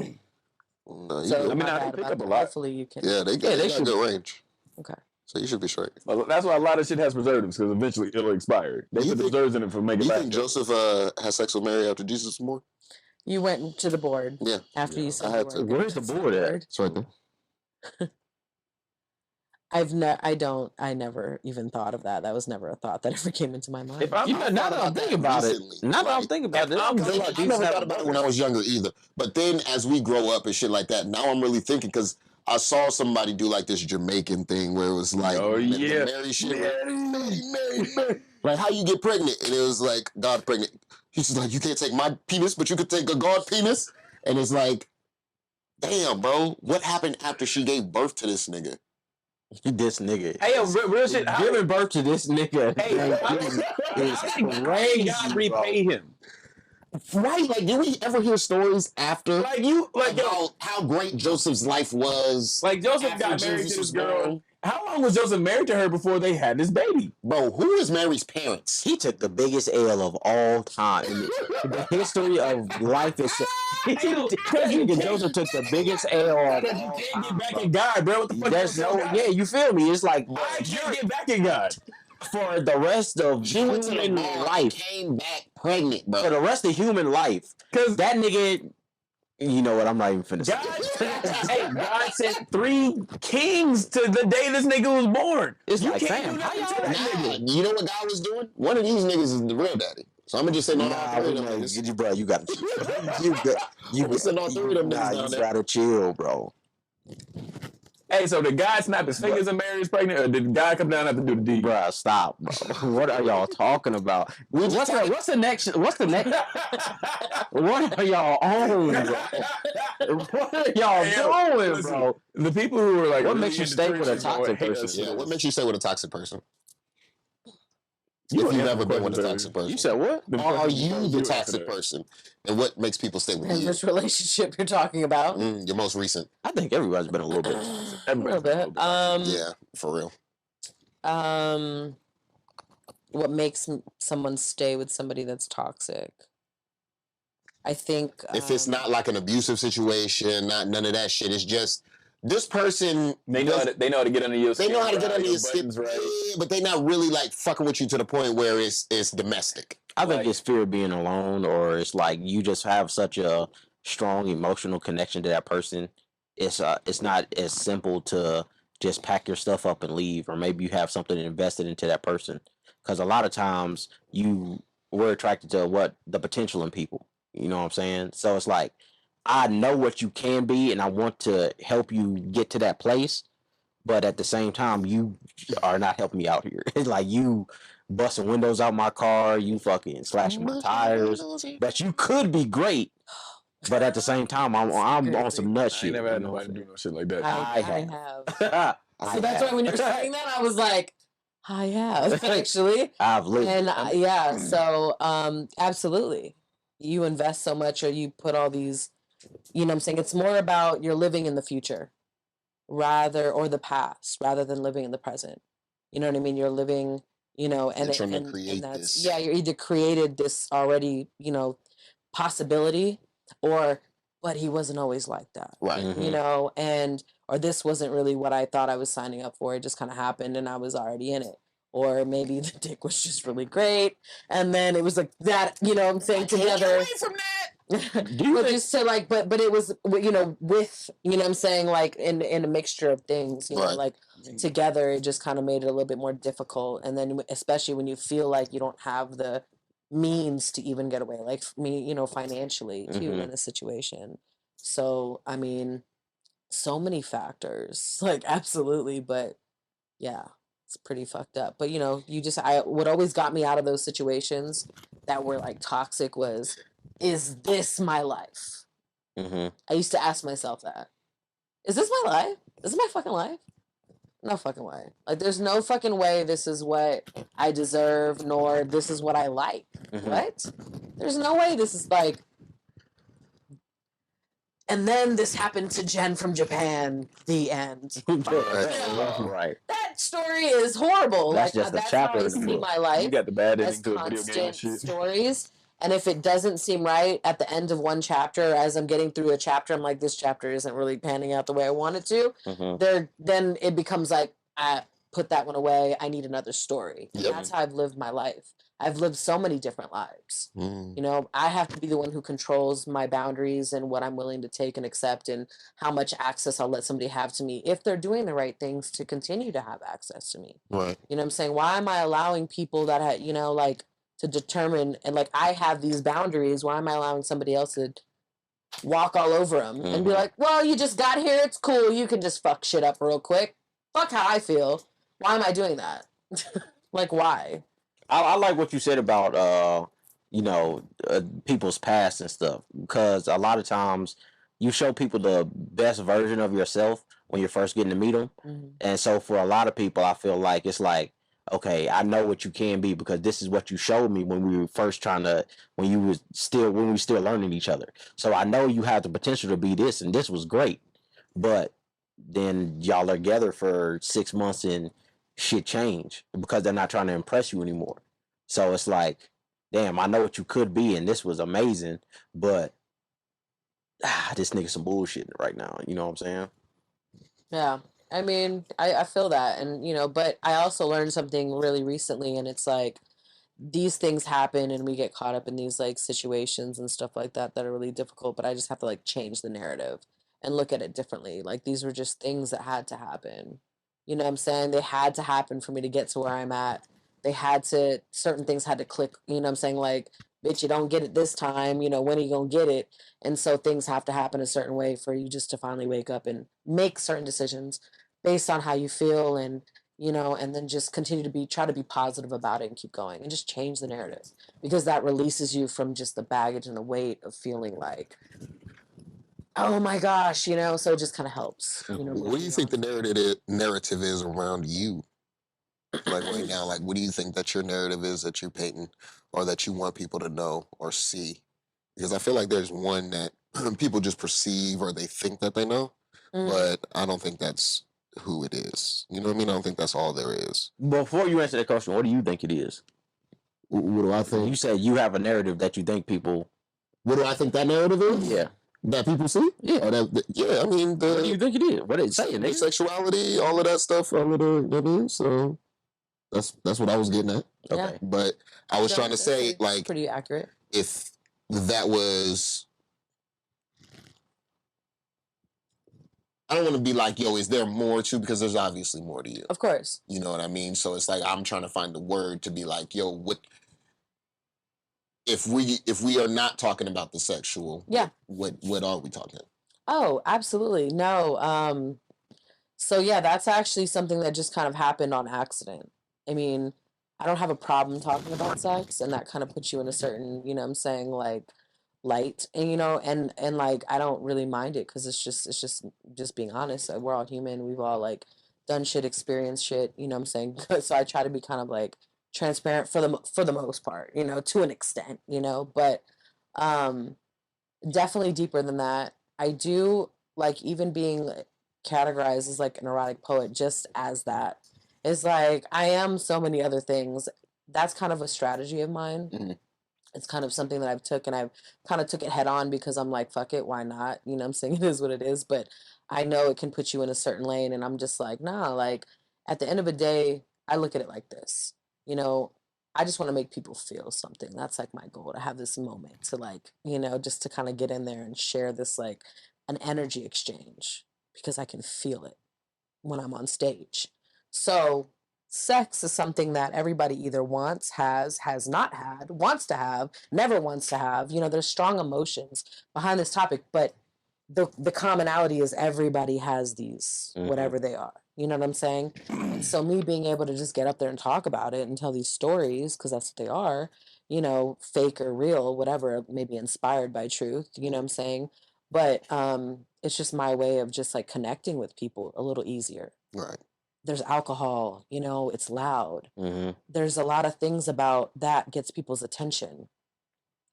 No, so I mean, I pick up a lot. hopefully you can. yeah, they got good range. Okay. So you should be straight. Well, that's why a lot of shit has preservatives, because eventually it'll expire. They put preservatives in it for making Do it you last. think Joseph had sex with Mary after Jesus was born? You went to the board. Yeah. After you said I had the to. word. Where's the board at? It's right there. I never even thought of that. That was never a thought that ever came into my mind. If I'm, Now that I'm thinking about it, now that I'm thinking about it, I never thought about it when I was younger either. But then as we grow up and shit like that, now I'm really thinking, because I saw somebody do like this Jamaican thing where it was like, the Mary shit. Mary. Like, how you get pregnant? And it was like, God pregnant. He's just like, you can't take my penis, but you could take a God penis. And it's like, damn, bro, what happened after she gave birth to this nigga? This nigga. Hey, yo, real shit. Giving birth to this nigga is crazy. God repay him. Right? Like, did we ever hear stories after? Like How great Joseph's life was. Like Joseph after got married Jesus to was this girl. born. How long was Joseph married to her before they had this baby? Bro, who is Mary's parents? He took the biggest L of all time. The history of life is. Joseph took the biggest L of You all can't time. get back at God, bro. What the fuck? There's no, you feel me? It's like I can't get back at God. for the rest of She went to the human mall, life, came back pregnant, bro. for the rest of human life, Because that nigga. You know what? I'm not even finna say. God sent 3 kings to the day this nigga was born. It's You like, can't fam, do how nothing to y'all? that nigga. You know what God was doing? One of these niggas is the real daddy. So I'm gonna just say no. Nah, bro, you gotta chill, bro. Hey, so did God snap his fingers and Mary is pregnant, or did God come down and have to do the deed? Bruh, stop, bro. What are y'all talking about? What's the next? What are y'all on, bro? What are y'all doing, listen, bro? The people who were like, What really makes you into stay church with a and go, toxic "Hey, person?" Yeah, what makes you stay with a toxic person? You If don't you've answer never the been with a question, toxic person. You said what? Or are you the answer toxic that. person? And what makes people stay with In you? this relationship you're talking about. Your most recent. I think everybody's been a little bit. A little bit. Yeah, for real. What makes someone stay with somebody that's toxic? I think If it's not like an abusive situation, not none of that shit. It's just this person. They know how to get under your skin. They know how to get right? under your skin, buttons, right? yeah, but they not really like fucking with you to the point where it's domestic. I think it's fear of being alone, or it's like you just have such a strong emotional connection to that person. It's not as simple to just pack your stuff up and leave, or maybe you have something invested into that person. Because a lot of times we're attracted to the potential in people. You know what I'm saying? So it's like, I know what you can be, and I want to help you get to that place. But at the same time, you are not helping me out here. It's like you busting windows out my car, you fucking slashing my tires. But you could be great. But at the same time, I'm on some nut I shit. ain't never had you know what nobody I'm do no shit like that. I have. have. So that's why when you're saying that, I was like, I have actually. I've lived. And yeah, so absolutely. You invest so much, or you put all these, you know what I'm saying? It's more about you're living in the future or the past, rather than living in the present. You know what I mean? You're living, and trying to and create that's, this. yeah, you're either created this already, possibility, but he wasn't always like that. Right. Mhm. Or this wasn't really what I thought I was signing up for. It just kind of happened and I was already in it. Or maybe the dick was just really great. And then it was like that, what I'm saying, together. From that. But just to like, but it was, you know, with, you know what I'm saying, like in a mixture of things, you know, Right. like together, it just kind of made it a little bit more difficult. And then especially when you feel like you don't have the means to even get away, like me, you know, financially too in a situation. So, I mean, so many factors, like absolutely, but yeah, it's pretty fucked up. But you know, what always got me out of those situations that were like toxic was, is this my life? I used to ask myself that. Is this my life? Is this my fucking life? No fucking way. Like, there's no fucking way this is what I deserve, nor this is what I like. What? There's no way this is like. And then this happened to Jenn from Japan. The end. Right. That story is horrible. That's like just a that's chapter how I in the see book. my life. You got the bad ending as to a video game and constant shit. stories. And if it doesn't seem right at the end of one chapter, as I'm getting through a chapter, I'm like, this chapter isn't really panning out the way I want it to. Then it becomes like, I put that one away. I need another story. And that's how I've lived my life. I've lived so many different lives. You know, I have to be the one who controls my boundaries and what I'm willing to take and accept, and how much access I'll let somebody have to me if they're doing the right things to continue to have access to me. Right. You know what I'm saying? Why am I allowing people that you know, like, to determine, and like, I have these boundaries. Why am I allowing somebody else to walk all over them and be like, well, you just got here, it's cool, you can just fuck shit up real quick? Fuck how I feel. Why am I doing that? Like, why? I like what you said about you know, people's past and stuff, because a lot of times you show people the best version of yourself when you're first getting to meet them. And so for a lot of people, I feel like it's like, okay, I know what you can be because this is what you showed me when we were first when we were still learning each other. So I know you have the potential to be this, and this was great. But then y'all are together for 6 months and shit change because they're not trying to impress you anymore. So it's like, damn, I know what you could be, and this was amazing, but this nigga some bullshit right now. You know what I'm saying? Yeah. I mean, I feel that. And, you know, but I also learned something really recently, and it's like, these things happen and we get caught up in these like situations and stuff like that are really difficult, but I just have to like change the narrative and look at it differently. Like, these were just things that had to happen. You know what I'm saying? They had to happen for me to get to where I'm at. Certain things had to click, you know what I'm saying? Like, bitch, you don't get it this time, you know, when are you gonna get it? And so things have to happen a certain way for you just to finally wake up and make certain decisions based on how you feel, and you know, and then just continue to try to be positive about it and keep going and just change the narrative, because that releases you from just the baggage and the weight of feeling like, oh my gosh, you know, so it just kind of helps, you know. What do you think the narrative is around you? Like right now, like what do you think that your narrative is that you're painting, or that you want people to know or see? Because I feel like there's one that people just perceive or they think that they know, but I don't think that's who it is. You know what I mean? I don't think that's all there is. Before you answer that question, what do you think it is? What do I think? You said you have a narrative that you think people. What do I think that narrative is? Yeah. That people see? Yeah. Yeah, I mean, What do you think it is? What is it saying? the sexuality, all of that stuff, all of the, you know what I mean? So that's what I was getting at. Yeah. Okay. But I was trying to say, like, pretty accurate. if that was, I don't want to be like, yo, is there more to? Because there's obviously more to you. Of course. You know what I mean? So it's like I'm trying to find the word to be like, yo, what if we are not talking about the sexual? Yeah. What are we talking? Oh, absolutely. No. So yeah, that's actually something that just kind of happened on accident. I mean, I don't have a problem talking about sex, and that kind of puts you in a certain, you know what I'm saying, like, light, and you know, and like, I don't really mind it, because it's just being honest. We're all human. We've all like done shit, experienced shit, you know what I'm saying? So I try to be kind of like transparent for the most part, you know, to an extent, you know, but definitely deeper than that. I do like even being categorized as like an erotic poet, just as that. It's like, I am so many other things. That's kind of a strategy of mine. It's kind of something that I've kind of took it head on, because I'm like, fuck it, why not? You know what I'm saying? It is what it is. But I know it can put you in a certain lane, and I'm just like, nah, like, at the end of the day, I look at it like this. You know, I just want to make people feel something. That's like my goal, to have this moment to like, just to kind of get in there and share this like an energy exchange, because I can feel it when I'm on stage. So sex is something that everybody either wants, has not had, wants to have, never wants to have. There's strong emotions behind this topic, but the commonality is everybody has these, whatever they are. You know what I'm saying? And so me being able to just get up there and talk about it and tell these stories, because that's what they are, fake or real, whatever, maybe inspired by truth, you know what I'm saying? But it's just my way of just like connecting with people a little easier. Right. There's alcohol, it's loud. Mm-hmm. There's a lot of things about that gets people's attention.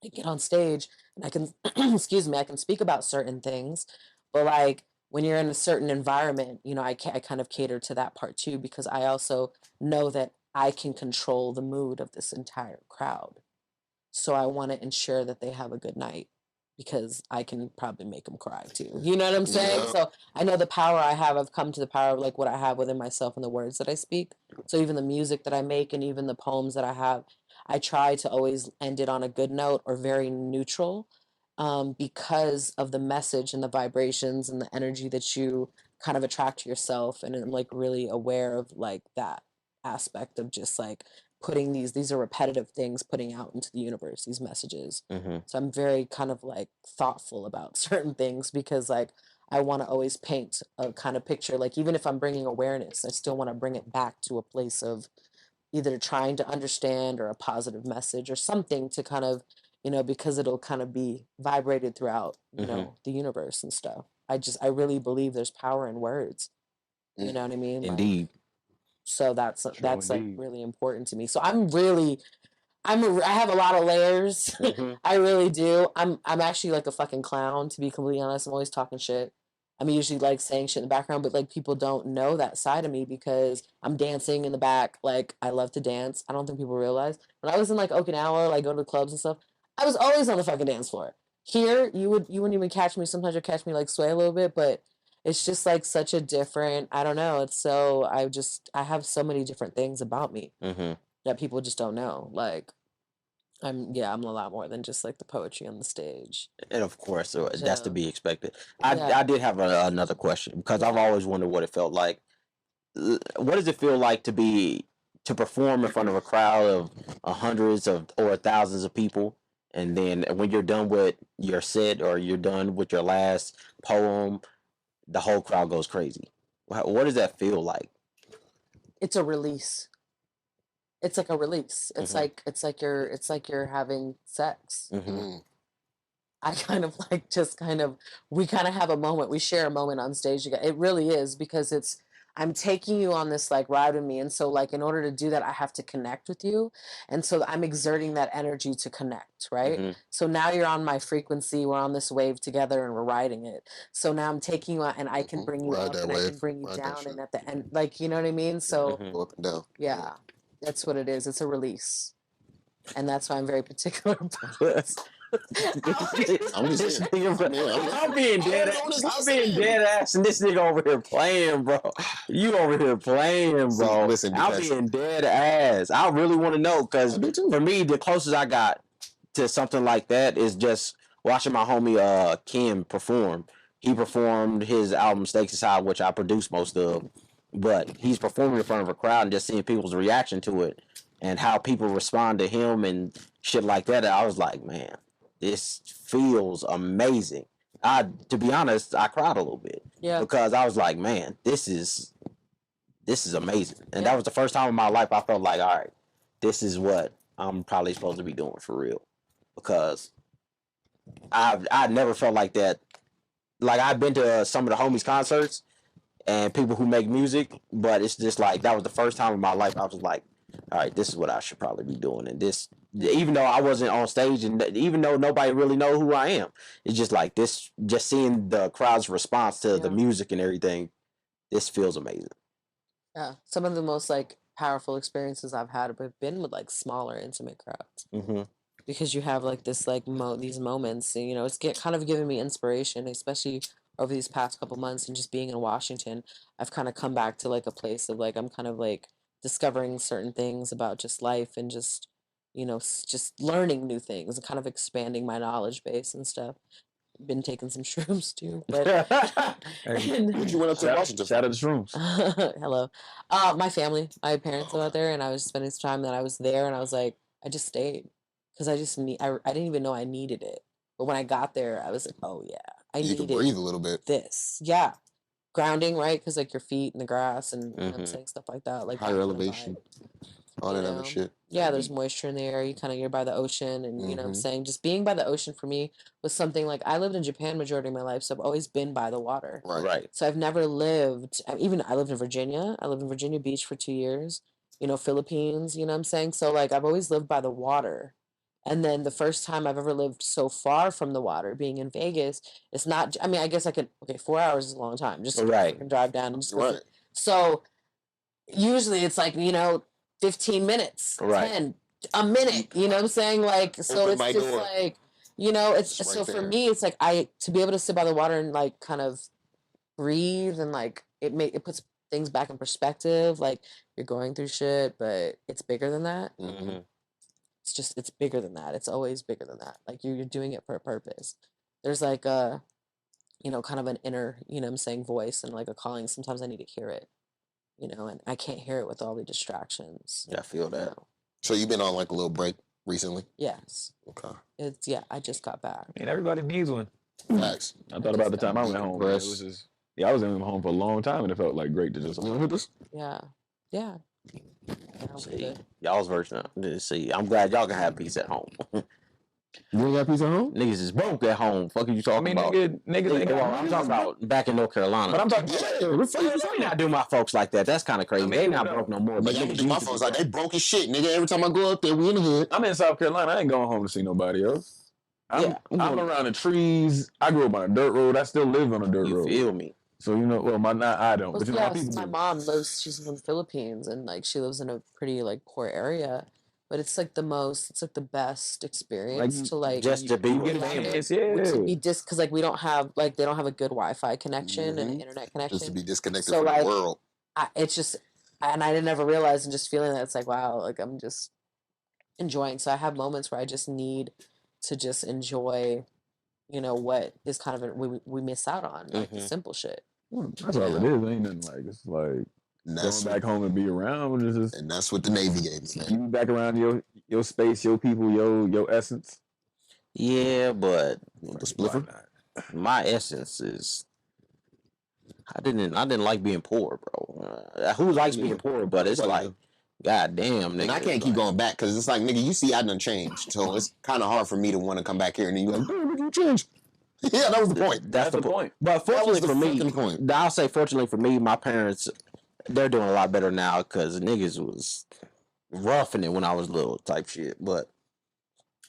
I get on stage and I can, excuse me, I can speak about certain things, but like when you're in a certain environment, I kind of cater to that part too, because I also know that I can control the mood of this entire crowd. So I want to ensure that they have a good night, because I can probably make them cry too. You know what I'm saying? Yeah. So I know the power I have. I've come to the power of like what I have within myself and the words that I speak. So even the music that I make and even the poems that I have, I try to always end it on a good note or very neutral, because of the message and the vibrations and the energy that you kind of attract to yourself. And I'm like really aware of like that aspect of just like putting these are repetitive things, putting out into the universe, these messages. Mm-hmm. So I'm very kind of like thoughtful about certain things, because like I want to always paint a kind of picture, like even if I'm bringing awareness, I still want to bring it back to a place of either trying to understand or a positive message or something to kind of, because it'll kind of be vibrated throughout, the universe and stuff. I really believe there's power in words. You know what I mean? Like, Indeed. so that's like indeed. really important to me. So I have a lot of layers. I really do. I'm actually like a fucking clown, to be completely honest. I'm always talking shit. I'm usually like saying shit in the background, but like people don't know that side of me because I'm dancing in the back. Like I love to dance. I don't think people realize. When I was in like Okinawa, like go to the clubs and stuff, I was always on the fucking dance floor. Here, you wouldn't even catch me. Sometimes you'd catch me like sway a little bit, but it's just like such a different, I don't know. It's so I have so many different things about me that people just don't know. Like I'm a lot more than just like the poetry on the stage. And of course, that's to So, be expected. yeah. I did have another question, because I've always wondered what it felt like. What does it feel like to perform in front of a crowd of hundreds of or thousands of people, and then when you're done with your set or you're done with your last poem, the whole crowd goes crazy? What does that feel like? It's a release. It's like a release. It's like you're having sex. I kind of like we kind of have a moment. We share a moment on stage. It really is, because I'm taking you on this like ride with me. And so like in order to do that, I have to connect with you. And so I'm exerting that energy to connect, right? So now you're on my frequency. We're on this wave together and we're riding it. So now I'm taking you out and I can bring you Ride up that and I wave. can bring you Ride that down. shit. And at the end, like, you know what I mean? So Go up and down. yeah, that's what it is. It's a release. And that's why I'm very particular about it. I'm just saying. I'm being dead ass, and this nigga over here playing, bro. You over here playing, bro. Listen, I'm because- being dead ass. I really want to know, because I do too. for me, the closest I got to something like that is just watching my homie Kim perform. He performed his album Stakes Aside, which I produced most of, but he's performing in front of a crowd and just seeing people's reaction to it and how people respond to him and shit like that. I was like, man, this feels amazing. To be honest, I cried a little bit. Yeah. Because I was like, man, this is amazing. And Yeah. that was the first time in my life I felt like, all right, this is what I'm probably supposed to be doing for real. Because I never felt like that. Like I've been to some of the homies concerts and people who make music, but it's just like that was the first time in my life I was like, all right, this is what I should probably be doing. And this, even though I wasn't on stage and even though nobody really know who I am, it's just like this, just seeing the crowd's response to the music and everything, this feels amazing. Yeah. Some of the most like powerful experiences I've had have been with like smaller, intimate crowds. Because you have like this like these moments, and it's kind of given me inspiration, especially over these past couple months, and just being in Washington, I've kind of come back to like a place of like I'm kind of like discovering certain things about just life and just just learning new things and kind of expanding my knowledge base and stuff. Been taking some shrooms too, but What you went up to Washington? Shout out to shrooms. hello, my family, my parents live out there, and I was spending some time that I was there, and I was like, I just stayed because I didn't even know I needed it, but when I got there, I was like, oh yeah, I You can needed breathe a little bit. this, yeah, grounding, right? Because like your feet in the grass and you know what I'm saying, stuff like that, like that Higher kind of elevation. vibe. All that You other know? shit. Yeah, there's moisture in the air. You're by the ocean, and you know what I'm saying. Just being by the ocean for me was something like I lived in Japan majority of my life, so I've always been by the water. Right. So I've never lived. I lived in Virginia. I lived in Virginia Beach for 2 years. Philippines. You know what I'm saying. So like I've always lived by the water, and then the first time I've ever lived so far from the water, being in Vegas, it's not. I mean, I guess I could. Okay, 4 hours is a long time. Just fucking drive down and just go. Right. So usually it's like 15 minutes, 10, a minute, you know what I'm saying? Like, so Open it's my just door. like, it's It's so right for there. me, it's like to be able to sit by the water and like kind of breathe and like it puts things back in perspective. Like you're going through shit, but it's bigger than that. Mm-hmm. It's bigger than that. It's always bigger than that. Like you're doing it for a purpose. There's like a, kind of an inner, what I'm saying, voice and like a calling. Sometimes I need to hear it. And I can't hear it with all the distractions. Yeah, I feel that. So you've been on like a little break recently? Yes. Okay. I just got back. And everybody needs one. Facts. I thought about the time I went home. Man. It Press. was just, I was in home for a long time, and it felt like great to just hit this. Yeah. Yeah. See, y'all's version of it. See, I'm glad y'all can have peace at home. You ain't got peace at home? Niggas is broke at home. Fuck are you talking about? Niggas ain't got I'm talking about back in North Carolina. But I'm talking. Let me not do my folks like that. That's kind of crazy. They not broke no more. But y'all do my phones like they broke as shit, nigga. Every time I go up there, we in the hood. I'm in South Carolina. I ain't going home to see nobody else. I'm around the trees. I grew up on a dirt road. I still live on a dirt road. You feel me? So I don't. Well, But yeah, my people my do. mom she's from the Philippines, and like she lives in a pretty like poor area, but it's like the best experience to like just to be with family. to be because like they don't have a good Wi-Fi connection and internet connection. Just to be disconnected So, from like, the world. It's just, and I didn't ever realize, and just feeling that it's like, wow, like I'm just enjoying. So I have moments where I just need to just enjoy, what is kind of we miss out on, like the simple shit. That's all it is. Ain't nothing like it's like And going that's, back home and be around. It's just and that's what the Navy gave us, man. you be back around your space, your people, your essence. Yeah, but The spliffer? my essence is I didn't like being poor, bro. Who likes being poor? But it's like, god damn, nigga. And I can't keep going back because it's like, nigga, you see I done changed. So it's kind of hard for me to want to come back here and then you're like, damn, nigga, you changed. Yeah, that was the point. That's the point. But That was fortunately the for me, fucking point. I'll say fortunately for me, my parents, they're doing a lot better now because niggas was roughing it when I was little type shit. But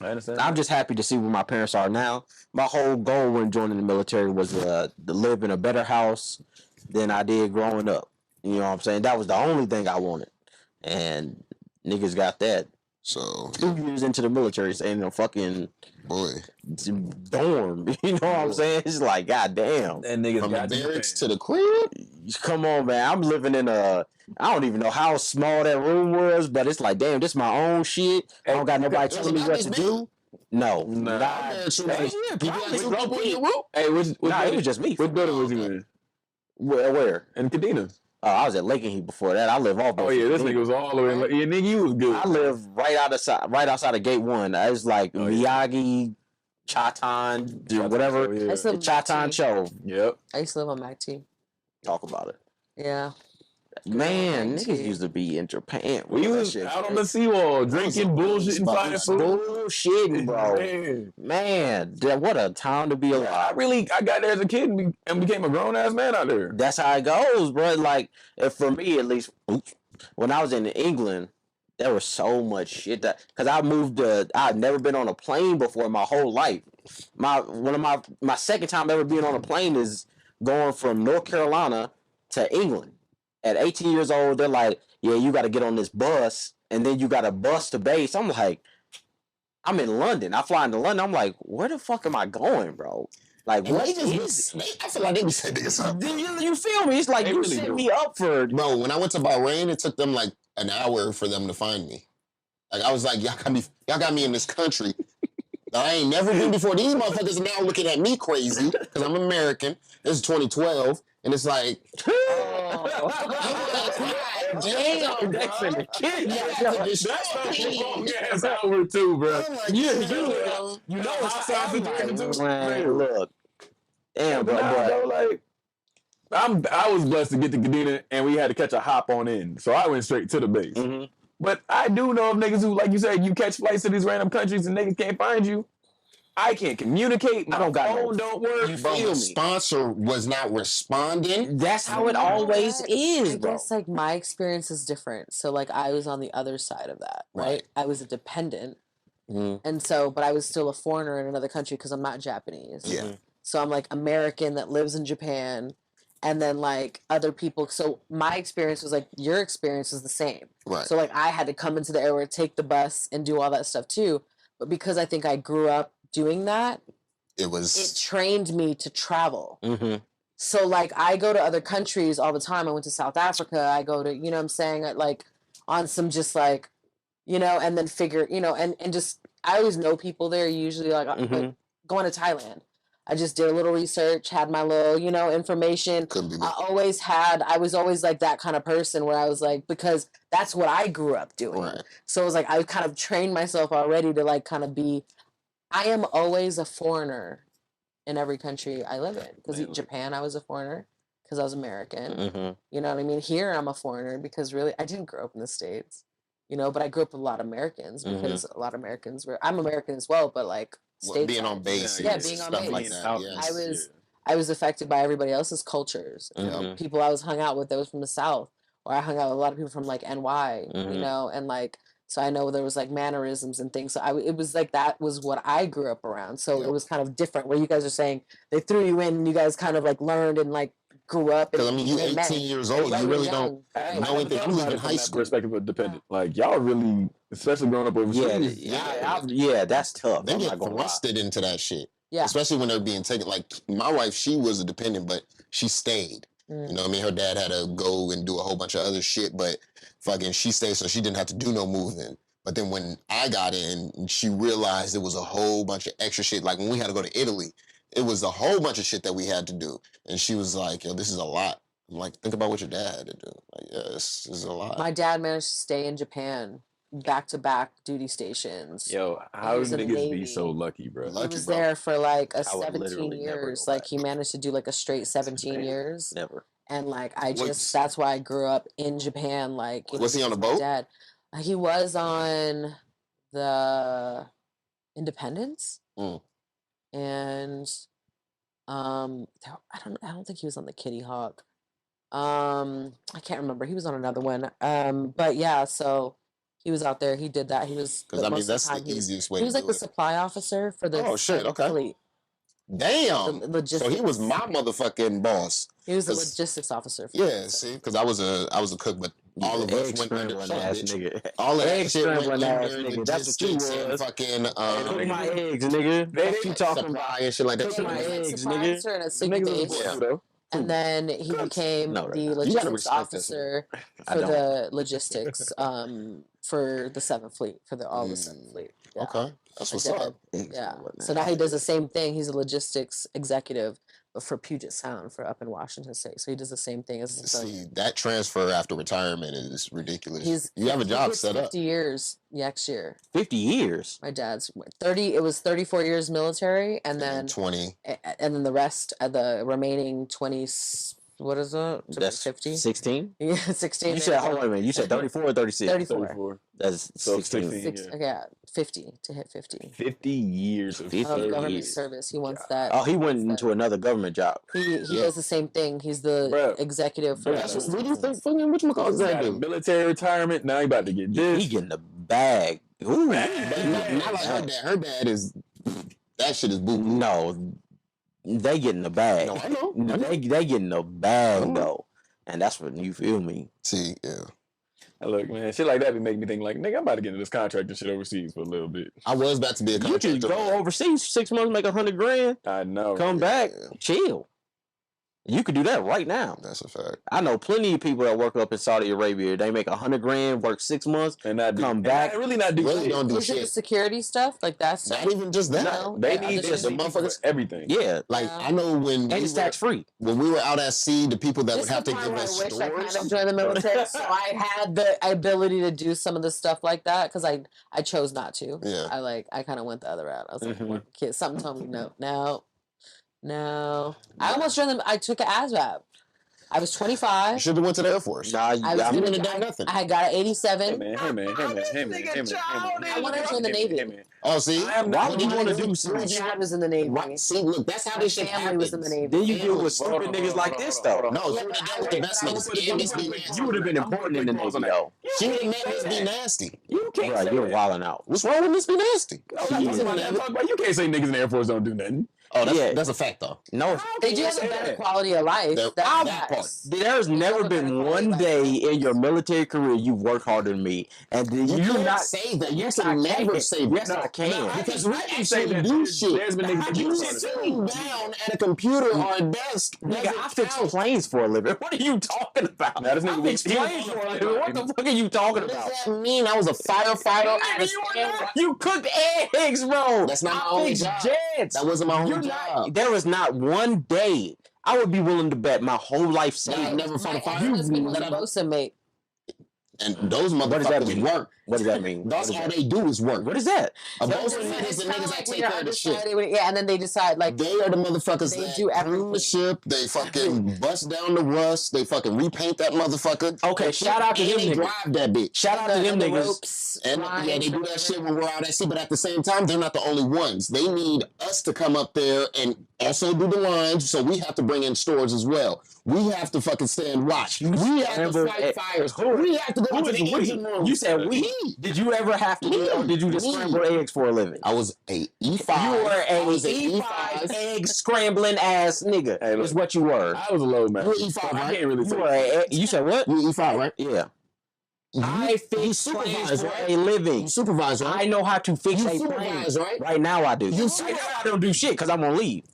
I understand. I'm just happy to see where my parents are now. My whole goal when joining the military was to live in a better house than I did growing up. You know what I'm saying? That was the only thing I wanted. And niggas got that. So, 2 years into the military, staying in a fucking boy, dorm. You know what I'm saying? It's like, goddamn. And niggas from the got barracks to the crib? Come on, man. I'm living in I don't even know how small that room was, but it's like, damn, this my own shit. I don't got nobody telling me what to do. No. People in your room? Hey, It was just me. What building was you in? Where? In Kadena. I was at Lakenheath before that. I live off. Oh yeah, this nigga was all the way. Yeah, nigga, you was good. I live right outside of Gate 1. It's like Miyagi, Chatan, whatever. Yeah. I used to live The Chatan show. Yep. I used to live on MacT. Talk about it. Yeah. Man, Mac niggas tea. used to be in Japan. We was out on the seawall drinking bullshit and finding food. Bullshitting, bro. Man, what a time to be alive. I got there as a kid and became a grown ass man out there. That's how it goes, bro. Like, for me at least, when I was in England, there was so much shit because I've never been on a plane before my whole life. My second time ever being on a plane is going from North Carolina to England. At 18 years old, they're like, yeah, you got to get on this bus, and then you got to bus to base. I'm like, I'm in London. I fly into London. I'm like, where the fuck am I going, bro? Like, what is it? I feel like they be setting niggas up. You feel me? It's like you really set do. me up for. Bro, when I went to Bahrain, it took them like an hour for them to find me. Like I was like, y'all got me in this country that I ain't never been before. These motherfuckers are now looking at me crazy because I'm American. This is 2012, and it's like, damn, That's in the kid. That's over too, bro. you know it's Man, look. Damn, but nah, though, like I was blessed to get to Kadena, and we had to catch a hop on in, so I went straight to the base. Mm-hmm. But I do know of niggas who, like you said, you catch flights to these random countries and niggas can't find you. I can't communicate. My phone don't work. You feel me? Sponsor was not responding. That's how it always is, I bro. guess like my experience is different. So like I was on the other side of that, right? I was a dependent, and so but I was still a foreigner in another country because I'm not Japanese. Yeah. So I'm like American that lives in Japan, and then like other people. So my experience was like your experience is the same. Right. So like I had to come into the airport, take the bus, and do all that stuff too. But because I think I grew up doing that, it trained me to travel. Mm-hmm. So like I go to other countries all the time. I went to South Africa. I go to, you know what I'm saying, like on some just like, you know, and then figure, you know, and just I always know people there usually like going to Thailand. I just did a little research, had my little, you know, information. I was always like that kind of person where I was like, because that's what I grew up doing. Right. So it was like, I kind of trained myself already to like kind of be, I am always a foreigner in every country I live in. Because in Japan, I was a foreigner because I was American. Mm-hmm. You know what I mean? Here, I'm a foreigner because really, I didn't grow up in the States, you know, but I grew up with a lot of Americans because a lot of Americans I'm American as well, but like, being on base, being on stuff base. like that. Yes. I was affected by everybody else's cultures. Mm-hmm. People I was hung out with that was from the South, or I hung out with a lot of people from like NY, you know, and like so I know there was like mannerisms and things. So it was like that was what I grew up around. So it was kind of different. Where you guys are saying they threw you in, and you guys kind of like learned and like grew up. Because I mean, you 18 years old, you really don't know anything. You live in high school. Perspective of dependent, like y'all really, especially growing up overseas. Yeah, that's tough. They get thrusted into that shit. Yeah. Especially when they're being taken. Like my wife, she was a dependent, but she stayed. You know what I mean? Her dad had to go and do a whole bunch of other shit, but fucking she stayed, so she didn't have to do no moving. But then when I got in, she realized it was a whole bunch of extra shit. Like when we had to go to Italy, it was a whole bunch of shit that we had to do. And she was like, yo, this is a lot. I'm like, think about what your dad had to do. Like, yeah, this is a lot. My dad managed to stay in Japan, back-to-back duty stations. Yo, how do niggas be so lucky, bro? He was there for like 17 years. Like he managed to do like a straight 17 years. Never. And like that's why I grew up in Japan. Like, was he on a boat? Dad, he was on the Independence. And I don't think he was on the Kitty Hawk. I can't remember. He was on another one. But yeah, so he was out there. He did that. He was because I mean that's the easiest way. He was like the supply officer for the fleet. Damn. So he was my motherfucking boss. He was the logistics officer. Yeah, see, because I was a cook, but all of us went under nigga. All of that shit went under nigga. That's what you was. Fucking cook my eggs, nigga. They keep talking about and shit like that. Cook my eggs, nigga. And then he became the logistics officer for the logistics for the 7th Fleet, for all the 7th Fleet. Yeah. Okay, that's what's up. Yeah. So now he does the same thing. He's a logistics executive for Puget Sound for up in Washington State. So he does the same thing as see that transfer after retirement is ridiculous. You have a job set 50 years next year. 50 years. My dad's 30. It was 34 years military, and then 20, and then the rest of the remaining 20. What is it? That's 50. 16. Yeah, 16. You said hold on a minute. You said 34 or 36. 34. That's 16. Yeah, 50 to hit 50. 50 years of government service. He wants that. Oh, he went into another government job. He does the same thing. He's the executive for. What do you think? Fucking whatchamacallit's that do? Military retirement. Now he about to get this. He getting the bag. Ooh, not like her dad. Her dad is that shit is boo. No, they getting the bag. No, I know. They getting the bag though, and that's what you feel me. See, yeah. Look, man, shit like that be making me think like, nigga, I'm about to get into this contract and shit overseas for a little bit. I was about to be a contractor. You just go overseas 6 months, make $100,000. I know. Come back, chill. You could do that right now. That's a fact. I know plenty of people that work up in Saudi Arabia. They make $100 grand, work 6 months, And not come back. Really not do Really shit. don't do Is it the shit. security stuff? Like that's Not even just that. No. They Yeah, need other this. The shit. motherfuckers everything. Yeah, Like Yeah. I know when and it's tax free. when we were out at sea, the people that This would have is to the give part us where I wish I kind stores. of joined the military, so I had the ability to do some of the stuff like that because I chose not to. Yeah. I kind of went the other route. I was like, Mhm. kid, something told me no. I almost joined them. I took an ASVAB. I was 25. Should have went to the Air Force. Nah, I was I'm gonna gonna do do nothing. I had got an Hey 87. man. I wanted to join the Navy. Oh, see, Why would you want to do My something? dad was in the Navy. Right. See, look, that's how My this shit family was in the happens. Navy. Then you deal with Hold on, stupid niggas like this, though. No, Yeah, she would but have I dealt with the went- best but I niggas. went- And this be nasty. You would have been important in the Navy, though. She would have made this be nasty. You can't Right, say you're that. wilding out. What's wrong with this be nasty? Oh, that's what I'm talking about. You can't say niggas in the Air Force don't do nothing. Oh, that's, Yeah. that's a fact though. No, They do have a better quality of life. That- That that matters. there's never been one day in your military career you've worked harder than me, and then You you're can't not. say that. You Yes, I can never can. say Yes, that. I can. Because we I can actually say that do there's- shit. there's been niggas that You do shit. sitting down at a computer or a desk. Nigga, I doesn't fix count. planes for a living. What are you talking about? Now, this nigga I fix was- planes for a living. What the fuck are you talking What about? does that mean? I was a firefighter. I Nigga, understand. you cooked eggs, bro. That's not my I only fix job. jets. That wasn't my You're only not. job. There is not one day I would be willing to bet my whole life That I've savings. never fought a My fire. ex-husband was That a I've- bosun mate. And those does that motherfuckers mean? work. What does that mean? That's What is all that? they do is work. What is that? A So bosun it's is the kinda niggas like that when take you're care of the shit. undecided, yeah, and then they decide like They are the motherfuckers They that do clean everything. the ship. They fucking bust down the rust. They fucking repaint that motherfucker. Okay, shout out to and them they niggas. drive that bitch. Shout out to them the niggas. ropes. And lines, yeah, they do or that shit whatever. when we're out at sea, but at the same time, they're not the only ones. They need us to come up there and also do the lines, so we have to bring in stores as well. We have to fucking stand watch. We have to scrambled fight egg- fires. We have to go Who into is the we? engine room. You said we. Me. Did you ever have to do, or did you just Me. scramble eggs for a living? I was a E5. You were I a was a E5 egg scrambling ass nigga. Hey, look. Is what you were. I was a low man. You're E5, I right? can't really You say. were a. You said what? You E5, right? Yeah. I You fix planes supervise, for right? a living. You supervise, right? I know how to fix You a plane. supervise, right? Right now I do. You Right now I don't do shit because I'm on leave.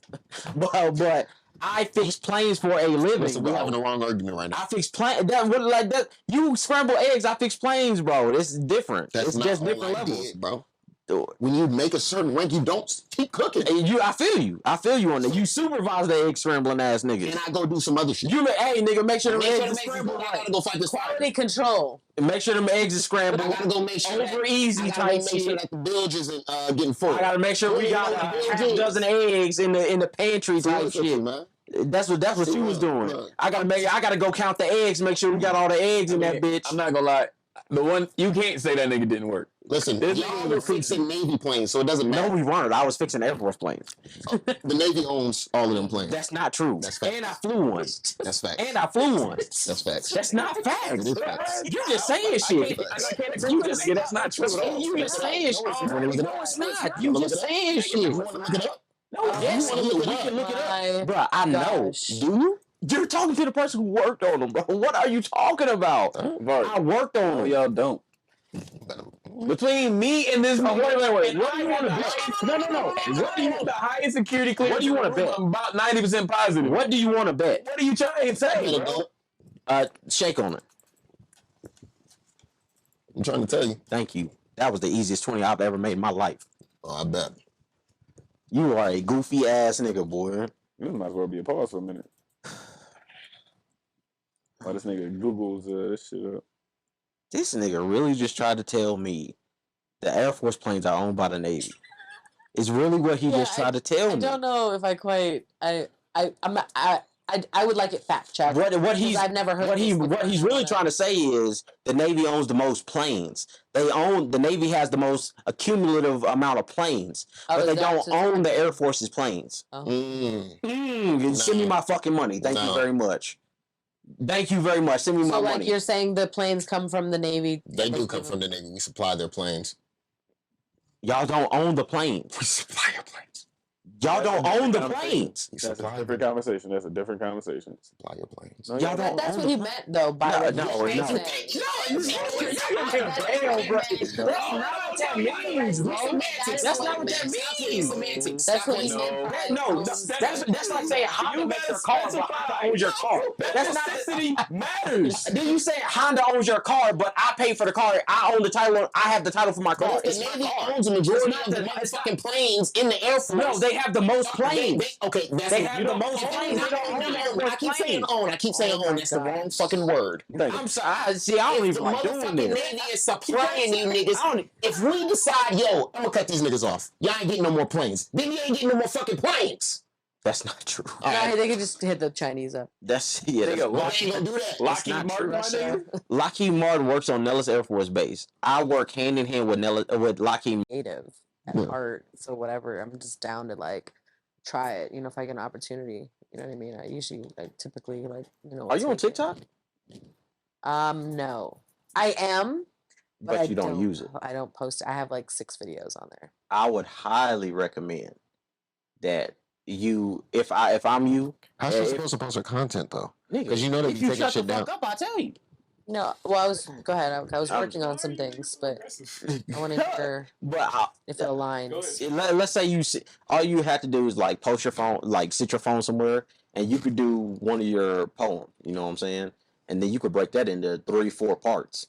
But I fix planes for a living. Listen, we're bro. having the wrong argument right now. I fix planes. That what like that? You scramble eggs. I fix planes, bro. This is different. That's It's not just all different I levels. did, bro. Do it. When you make a certain rank, you don't keep cooking. Hey, I feel you. I feel you on that. You supervise the egg scrambling ass niggas. And I go do some other shit. Hey nigga, make sure them Make sure eggs the are eggs scrambled I right. gotta go fight this fire. Quality control. Make sure them eggs are I scrambled. gotta go make sure Over easy I gotta type make sure shit. that the bilge isn't getting full. I gotta make sure we You got know a what the half bilge is. dozen eggs in the pantry type Listen, shit. man. That's what you was doing. Look. I gotta go count the eggs, make sure we got all the eggs in that bitch. I'm not gonna lie. The one you can't say that nigga didn't work. Listen, This y'all nigga were was fixing- fixing Navy planes, so it doesn't No, matter. we weren't. I was fixing Air Force planes. The Navy owns all of them planes. That's not true. That's fact. And I flew one. That's facts. And I flew one. That's facts. That's not facts. It is facts. You just saying shit. I can't agree with that nigga. That's not true at all. You just saying shit. No, it's not. You just saying shit. You want to look it up? No, yes, you wanna we look it can up? look it up. My Bro, I know. gosh. Do you? You're talking to the person who worked on them, bro. What are you talking about? I worked on Oh, them. y'all don't. Between me and this Oh, nigga. wait. What do you want to bet? bet? No. What do you want the highest security clearance? What do you wanna in the room? bet? I'm about 90% positive. What do you want to bet? What are you trying to say, bro? Shake on it. I'm trying to tell you. Thank you. That was the easiest 20 I've ever made in my life. Oh, I bet. You are a goofy ass nigga, boy. This might as well be a pause for a minute. Why this nigga Googles this shit up? This nigga really just tried to tell me the Air Force planes are owned by the Navy. It's really what he Yeah, just tried to tell I me. don't know if I quite. I would like it fact checked. What he's I've never heard what this before. he's really trying to say is the Navy owns the most planes. The Navy has the most accumulative amount of planes, Oh, but they is that don't just- own the Air Force's planes. Send me my fucking money. Thank you No. very much. Thank you very much. Send me So my like money. you're saying the planes come from the Navy. They do come from the Navy. We supply their planes. Y'all don't own the planes. We supply your planes. Y'all don't That's a own the different planes. That's a different conversation. That's a different conversation. Supply your planes. No, Y'all don't That's own what the he meant though. By what no. he's saying. That's not what that means. That's what he No. meant. No, that's like saying Honda makes your car, but Honda owns your car. That's not Necessity matters. Then you say Honda owns your car, but I pay for the car. I own the title. I have the title for my car. But if the Navy owns a majority of the motherfucking planes in the Air Force. No, they have the most planes. Okay, that's They have the most planes. They don't own I keep saying own. I keep saying Oh own. my That's the God. wrong fucking word. I'm sorry. See, I don't If even the like doing motherfucking this. Navy is supplying you niggas, if we decide, yo, I'm gonna cut these niggas off, y'all ain't getting no more planes, then you ain't getting no more fucking planes. That's not true. No, they could just hit the Chinese up. That's They ain't gonna do that. Lockheed not Martin, true. my nigga. Lockheed Martin works on Nellis Air Force Base. I work hand in hand with Lockheed. Creative at Yeah. heart, so whatever. I'm just down to like try it. You know, if I get an opportunity. You know what I mean? I usually like typically like Are you on take it. TikTok? No, I am, but I You don't use it. I don't post. I have like 6 videos on there. I would highly recommend that you, if I'm you, How's she supposed to post her content though? nigga, Because you know they if be you taking shut shit the down. fuck up, I tell you. No, well, go ahead. I was working on some things, but I want to hear But if it aligns. let's say all you have to do is like post your phone, like sit your phone somewhere, and you could do one of your poems. You know what I'm saying? And then you could break that into 3-4 parts.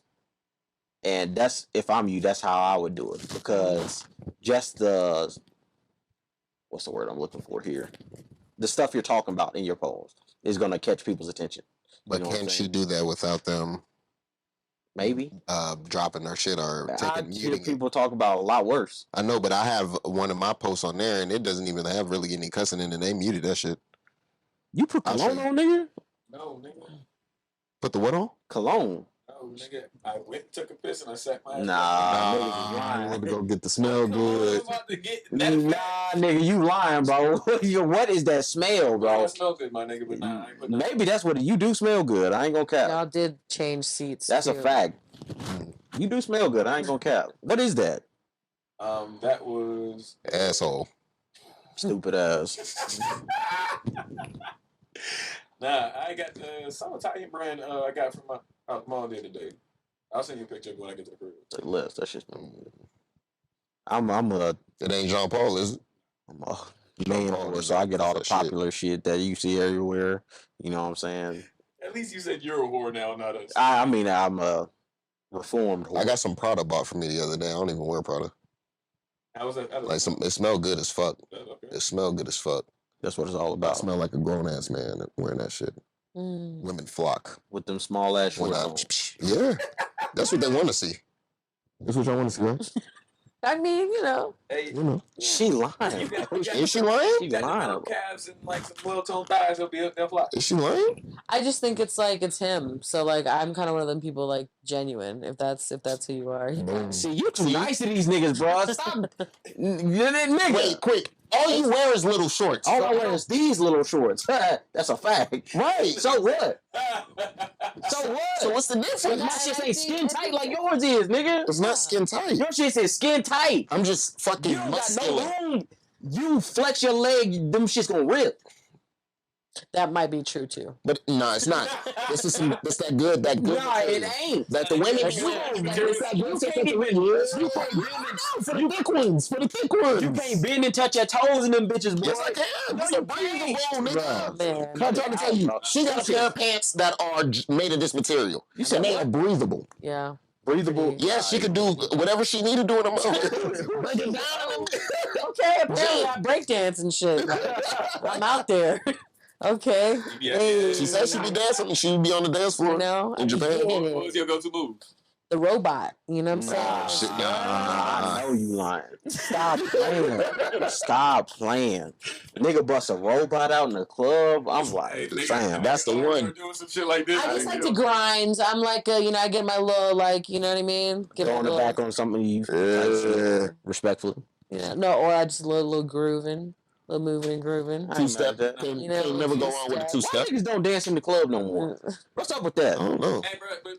And that's, if I'm you, that's how I would do it, because just what's the word I'm looking for here? The stuff you're talking about in your poems is gonna catch people's attention. But know what I'm can she saying? do that without them Maybe. dropping their shit or I taking hear muting it? people talk about a lot worse. I know, but I have one of my posts on there, and it doesn't even have really any cussing in it. They muted that shit. You put I'll cologne show you. on, nigga? No, nigga. Put the what on? Cologne. No, nigga. I went, took a piss, and I sat my ass Nah, niggas is I lying. want to go get the smell down. I'm good. about to get Nah, nigga, you lying, bro. What is that smell, bro? I smell good, my nigga, but nah, I ain't putting Maybe that's what you do smell good. I ain't gonna cap. Y'all did change seats. That's a too. fact. You do smell good. I ain't gonna cap. What is that? That was Asshole. Stupid ass. Nah, I got some Italian brand I got from my mom the other day. I'll send you a picture when I get to the crib. List. That shit's I'm a It ain't Jean Paul, is it? man, Paul so I get all the that shit. popular shit that you see everywhere. You know what I'm saying? At least you said you're a whore now, not us. I mean, I'm a reformed. I got some Prada bought for me the other day. I don't even wear Prada. How was that? Like it smelled good as fuck. Okay. It smelled good as fuck. That's what it's all I about. smell like a grown ass man wearing that shit. Women flock. With them small ass When shoes I- on. yeah, that's what they want to see. That's what y'all want to see, right? I mean, you know. Hey, You know. She lying. you got, bro. you got Is she lying? She got the lying, little bro. calves and like some well-toned thighs. They'll fly. Is she lying? I just think it's like it's him. So like I'm kind of one of them people like genuine. If that's who you are. Boom. See, you too nice to these niggas, bro. Stop. Nigga. Wait, quick. All you wear is little shorts. All I wear is these little shorts. That's a fact. Right. So what? So what? So what's the difference? My shit say skin tight like yours is, nigga. It's not skin tight. Your shit says skin tight. I'm just fucking You don't got muscular. no room. You flex your leg, them shit's gonna rip. That might be true too. But no, it's not. This is that good. That good. Nah, it material. ain't. That the women. You For the thick ones. For the thick ones. You can't bend and touch your toes in them bitches, boy. Yes, I can. That's No, a you breathable, can't. nigga. Man. I'm trying to tell you, she got a pair of pants that are made of this material. You said and they what? are breathable. Yeah. Breathable. Yeah, she could do whatever she need to do in a month. Okay, apparently I breakdance and shit. I'm out there. Okay. Yeah. Hey, She said she'd be dancing and she'd be on the dance floor you know, in Japan. What was your go-to move? the robot. You know what I'm saying? Nah, shit, I know you lying. Stop playing. Stop playing. Nigga bust a robot out in the club. I'm like, fam. That's the one. Doing some shit like this. I just like to grind. I'm like, I get my little, like, you know what I mean? Get Go my on the little, back on something you respectfully. no, or I just a little grooving, little moving and grooving. I Two ain't step. mad at that. Can't You know, never go wrong with a two Why step. niggas don't dance in the club no more? What's up with I that? don't know. Hey, bro, but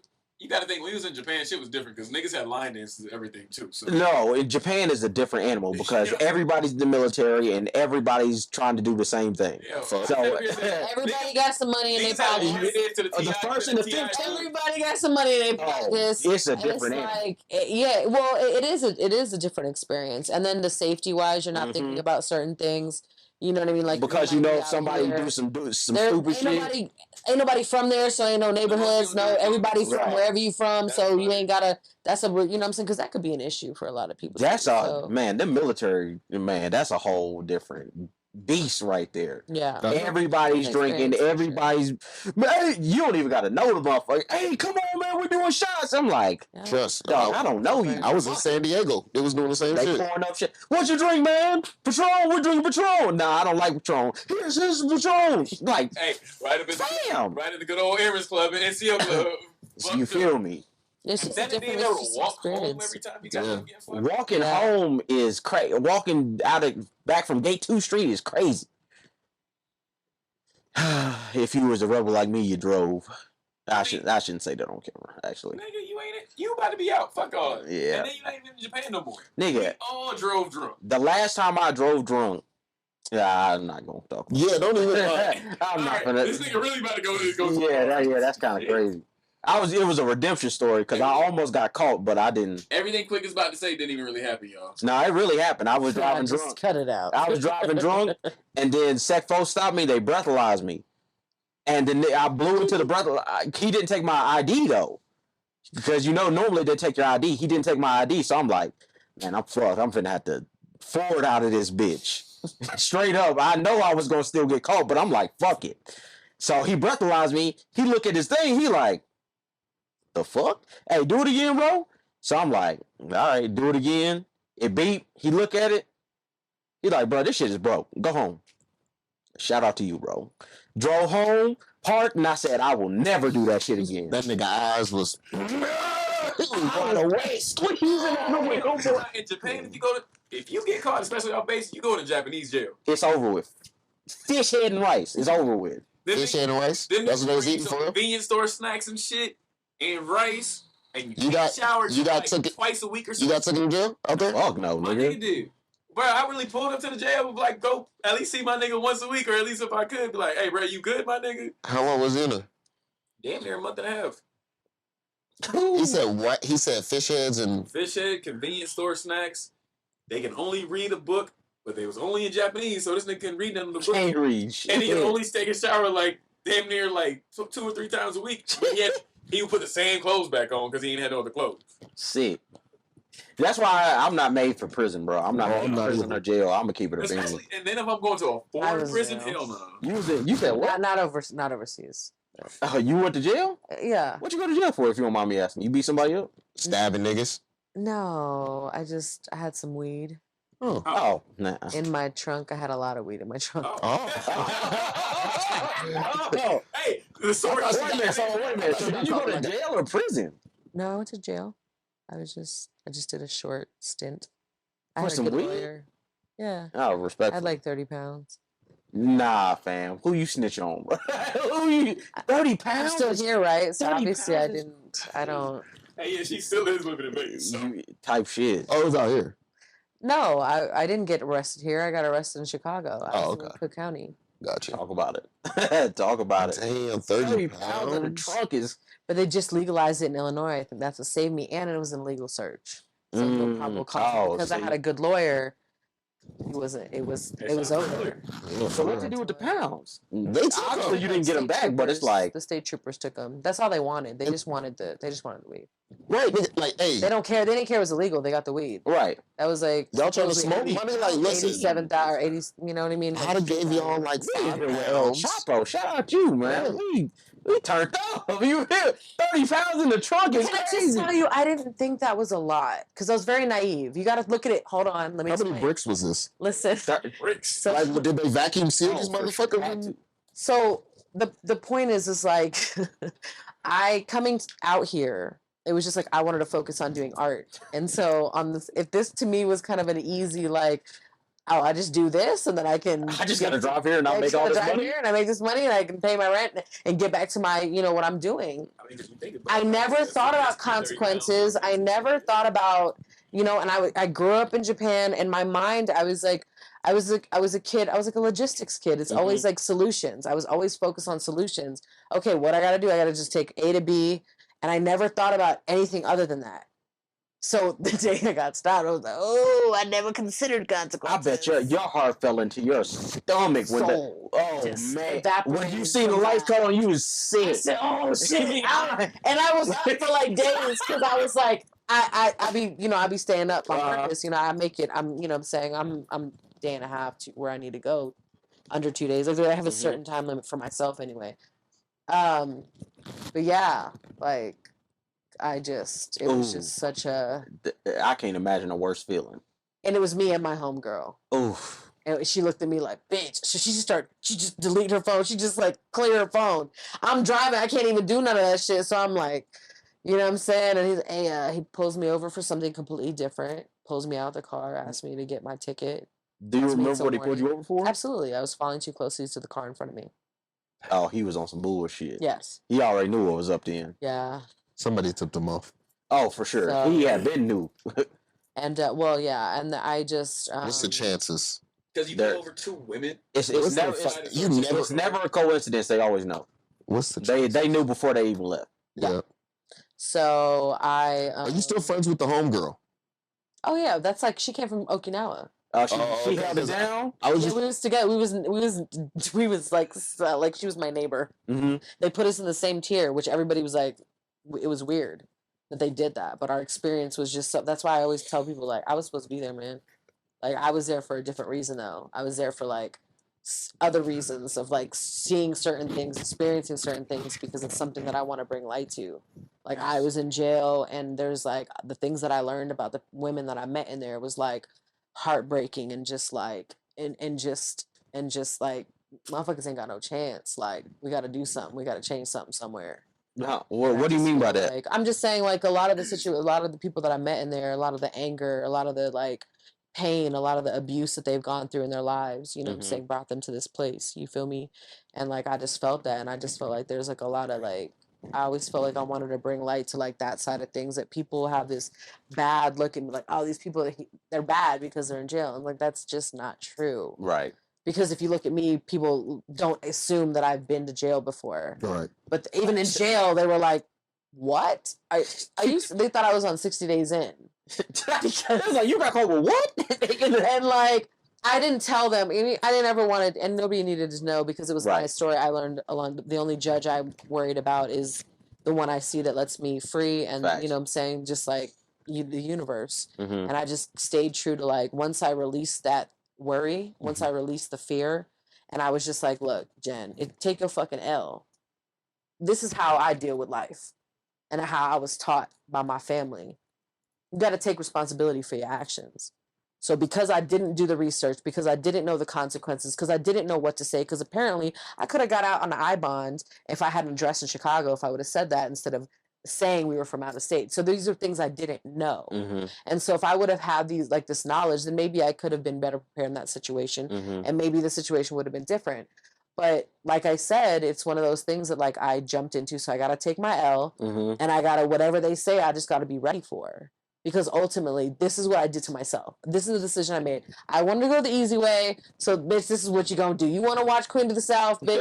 You gotta think when we was in Japan, shit was different because niggas had line dances and everything too. So No, in Japan is a different animal because Yeah. everybody's in the military and everybody's trying to do the same thing. yeah, So Everybody got some money in their pockets. the first and the 15th Everybody got some money in their pockets. it's a And different animal. like, yeah, well, it is a different experience. And then the safety wise, you're not thinking about certain things. You know what I mean? Like Because you you might know be if out somebody here. do some There stupid shit. ain't nobody from there, so ain't no neighborhoods. No, everybody from Right. wherever you from, That's so you right. ain't gotta. That's a you know what I'm saying? Because that could be an issue for a lot of people. That's too, a so, man. The military, man. That's a whole different beast right there. Yeah. Everybody's drinking. Experience, for Everybody's. Man, you don't even got to know the motherfucker. Hey, come on, man. We're doing shots. I'm like, Yeah. Trust. dog, I don't know you. I was in San Diego. They was doing the same They shit. pouring up shit. What you drink, man? Patron. We're drinking Patron. Nah, I don't like Patron. Here's Patron. Like, Hey, right up in damn. right at the good old Airman's Club and NCO Club. You feel me? It's just a That different being able to it's just walk home experience. every time you got Yeah. to get fucked. Walking Yeah. home is crazy. Walking back from Gate 2 Street is crazy. If you was a rebel like me, you drove. I shouldn't say that on camera, actually. Nigga, you ain't it. You about to be out. Fuck all. Yeah. And then you ain't even in Japan no more. Nigga. We all drove drunk. The last time I drove drunk, I'm not gonna talk. Yeah, don't even. I'm All not right, gonna. this nigga really about to go to Yeah, that's kind of crazy. It was a redemption story because I almost got caught, but I didn't. Everything Quick is about to say didn't even really happen, y'all. No, it really happened. I was driving Just drunk. cut it out. I was driving drunk, and then Sec folks stopped me. They breathalyzed me, and then I blew into the breath. He didn't take my ID though, because normally they take your ID. He didn't take my ID, so I'm like, man, I'm fucked. I'm finna have to forward out of this bitch. Straight up, I know I was gonna still get caught, but I'm like, fuck it. So he breathalyzed me. He look at his thing. He like, the fuck? Hey, do it again, bro. So I'm like, all right, do it again. It beep. He look at it. He like, bro, this shit is broke. Go home. Shout out to you, bro. Drove home, parked, and I said, I will never do that shit again. That nigga eyes was. Wide awake, squeezing out the window. In Japan, if you get caught, especially on base, you go to Japanese jail. It's over with. Fish head and rice. It's over with. Then Fish and rice. Then That's what they was bring eating some for. convenience store snacks and shit and rice. And You got- showered you got like took it- twice a week or You something. got taken to jail out there? Fuck no, My nigga nigga. did. Bro, I really pulled up to the jail and like go at least see my nigga once a week, or at least if I could be like, hey bro, you good, my nigga? How long was he in there? Damn near a month and a half. He said what? He said fish heads and Fish head, convenience store snacks. They can only read a book, but they was only in Japanese, so this nigga couldn't read none of the book. Can't read shit. And he could only take a shower like damn near like 2 or 3 times a week. But yet he would put the same clothes back on because he ain't had no other clothes. Sick. That's why I'm not made for prison, bro. I'm not No, made I'm for not prison either. or jail. I'm gonna keep it a bean. Especially, and then if I'm going to a I foreign was prison, jail. hell no. You said what? Not overseas. You went to jail? Yeah. What you go to jail for? If you don't mind me asking, you beat somebody up? stabbing niggas. No, I had some weed Oh, nah. in my trunk. I had a lot of weed in my trunk. Oh. Hey, the sword. Wait a minute. So did you go to jail or prison? No, I went to jail. I just did a short stint. I For had a some good weed? lawyer. Yeah. Oh, I respect. had like 30 pounds. Nah, fam. Who you snitch on, bro? 30 I'm pounds? still here, right? So 30 obviously pounds I don't. Hey, yeah, she still is living in Vegas. So. Type shit. Oh, it was out here. No, I didn't get arrested here. I got arrested in Chicago. I was in okay. Cook County. Gotcha. Talk about it. Talk about it. Damn, 30 30 pounds in the pounds. trunk is... But they just legalized it in Illinois. I think that's what saved me. And it was an legal search. So no probable cause. Because I see. had a good lawyer. It was over. So what to do with the pounds? They took Obviously, them. you didn't get them State back, but it's troopers- like... the state troopers took them. That's all they wanted. They just wanted the weed. Right, nigga, like, hey, They don't care. They didn't care it was illegal. They got the weed. Right. That was like y'all trying to supposedly smoke money? Like, listen, 87,000 or 80. You know what I mean? I'd have gave y'all like Yeah, 5 well, pounds. Chapo, shout out you, man. We turned up. You here? 30 pounds in the trunk is Can I just crazy. tell you, I didn't think that was a lot because I was very naive. You got to look at it. Hold on, let me How many explain. bricks was this? Listen. Bricks. So, Like, did they vacuum seal this Oh, for motherfucker? sure. so the point is like, I coming out here. It was just like I wanted to focus on doing art, and so on this, if this to me was kind of an easy like, oh, I just do this and then I can. I just gotta drive here and I'll make all this money. Here and I make this money and I can pay my rent and get back to my, what I'm doing. I mean, 'cause you think about I it, never it's thought about 30 pounds. consequences. I never thought about, and I grew up in Japan. In my mind, I was like, I was a kid. I was like a logistics kid. It's always like solutions. I was always focused on solutions. Okay, what I got to do? I got to just take A to B, and I never thought about anything other than that. So the day I got stopped, I was like, "Oh, I never considered I consequences." bet your heart fell into your stomach when Soul man, when evaporated you seen the from lights that. come on, you was I sick. said, "Oh shit!" And I was up for like days because I was like, I be staying up on purpose. I make it. I'm saying I'm day and a half to where I need to go under 2 days. Like I have a certain time limit for myself anyway. But yeah, like it was just such a. I can't imagine a worse feeling. And it was me and my homegirl. Oof. And she looked at me like, bitch. So she just deleted her phone. She just like clear her phone. I'm driving. I can't even do none of that shit. So I'm like, you know what I'm saying? And he pulls me over for something completely different. Pulls me out of the car, asks me to get my ticket. Do you remember what he pulled you over for? Absolutely. I was falling too closely to the car in front of me. Oh, he was on some bullshit. Yes. He already knew what was up then. Yeah. Somebody tipped him off. Oh, for sure. So, he had been new. And and I just. What's the chances? Because you There- pull over 2 women. It's never a coincidence. They always know. What's the chance? They knew before they even left. Yeah. So I. Are you still friends with the homegirl? Oh yeah, that's like she came from Okinawa. She okay, held it down. I was Yeah, just we was together. We was like she was my neighbor. Mm-hmm. They put us in the same tier, which everybody was like, it was weird that they did that. But our experience was just so. That's why I always tell people like I was supposed to be there, man. Like I was there for a different reason though. I was there for like other reasons of like seeing certain things, experiencing certain things because it's something that I want to bring light to. Like I was in jail and there's like the things that I learned about the women that I met in there was like heartbreaking and just like and just like motherfuckers ain't got no chance. Like we got to do something. We got to change something somewhere. No, what do you mean by that? Like I'm just saying like a lot of the people that I met in there, a lot of the anger, a lot of the like pain, a lot of the abuse that they've gone through in their lives, what I'm saying, brought them to this place. You feel me? And like I just felt that, and I just felt like there's like a lot of like I always felt like I wanted to bring light to like that side of things, that people have this bad look and like, oh, these people they're bad because they're in jail, and like that's just not true. Right. Because if you look at me, people don't assume that I've been to jail before. right. But even in jail, they were like, "What? They thought I was on 60 days in." Because like you got caught with what? And like I didn't tell them. I didn't ever want to, and nobody needed to know because it was my story. I learned along. The only judge I'm worried about is the one I see that lets me free, and Facts. you know what I'm saying, just like the universe. Mm-hmm. And I just stayed true to like once I released that worry, once I released the fear, and I was just like, look, Jen, take your fucking L. This is how I deal with life, and how I was taught by my family. You got to take responsibility for your actions. So because I didn't do the research, because I didn't know the consequences, because I didn't know what to say, because apparently I could have got out on the I-bond if I had an address in Chicago, if I would have said that instead of saying we were from out of state. So these are things I didn't know. Mm-hmm. And so if I would have had this knowledge, then maybe I could have been better prepared in that situation. Mm-hmm. And maybe the situation would have been different. But like I said, it's one of those things that like I jumped into. So I got to take my L, and I got to, whatever they say, I just got to be ready for. Because ultimately, this is what I did to myself. This is the decision I made. I wanted to go the easy way, so bitch, this is what you're gonna do. You want to watch Queen of the South, bitch?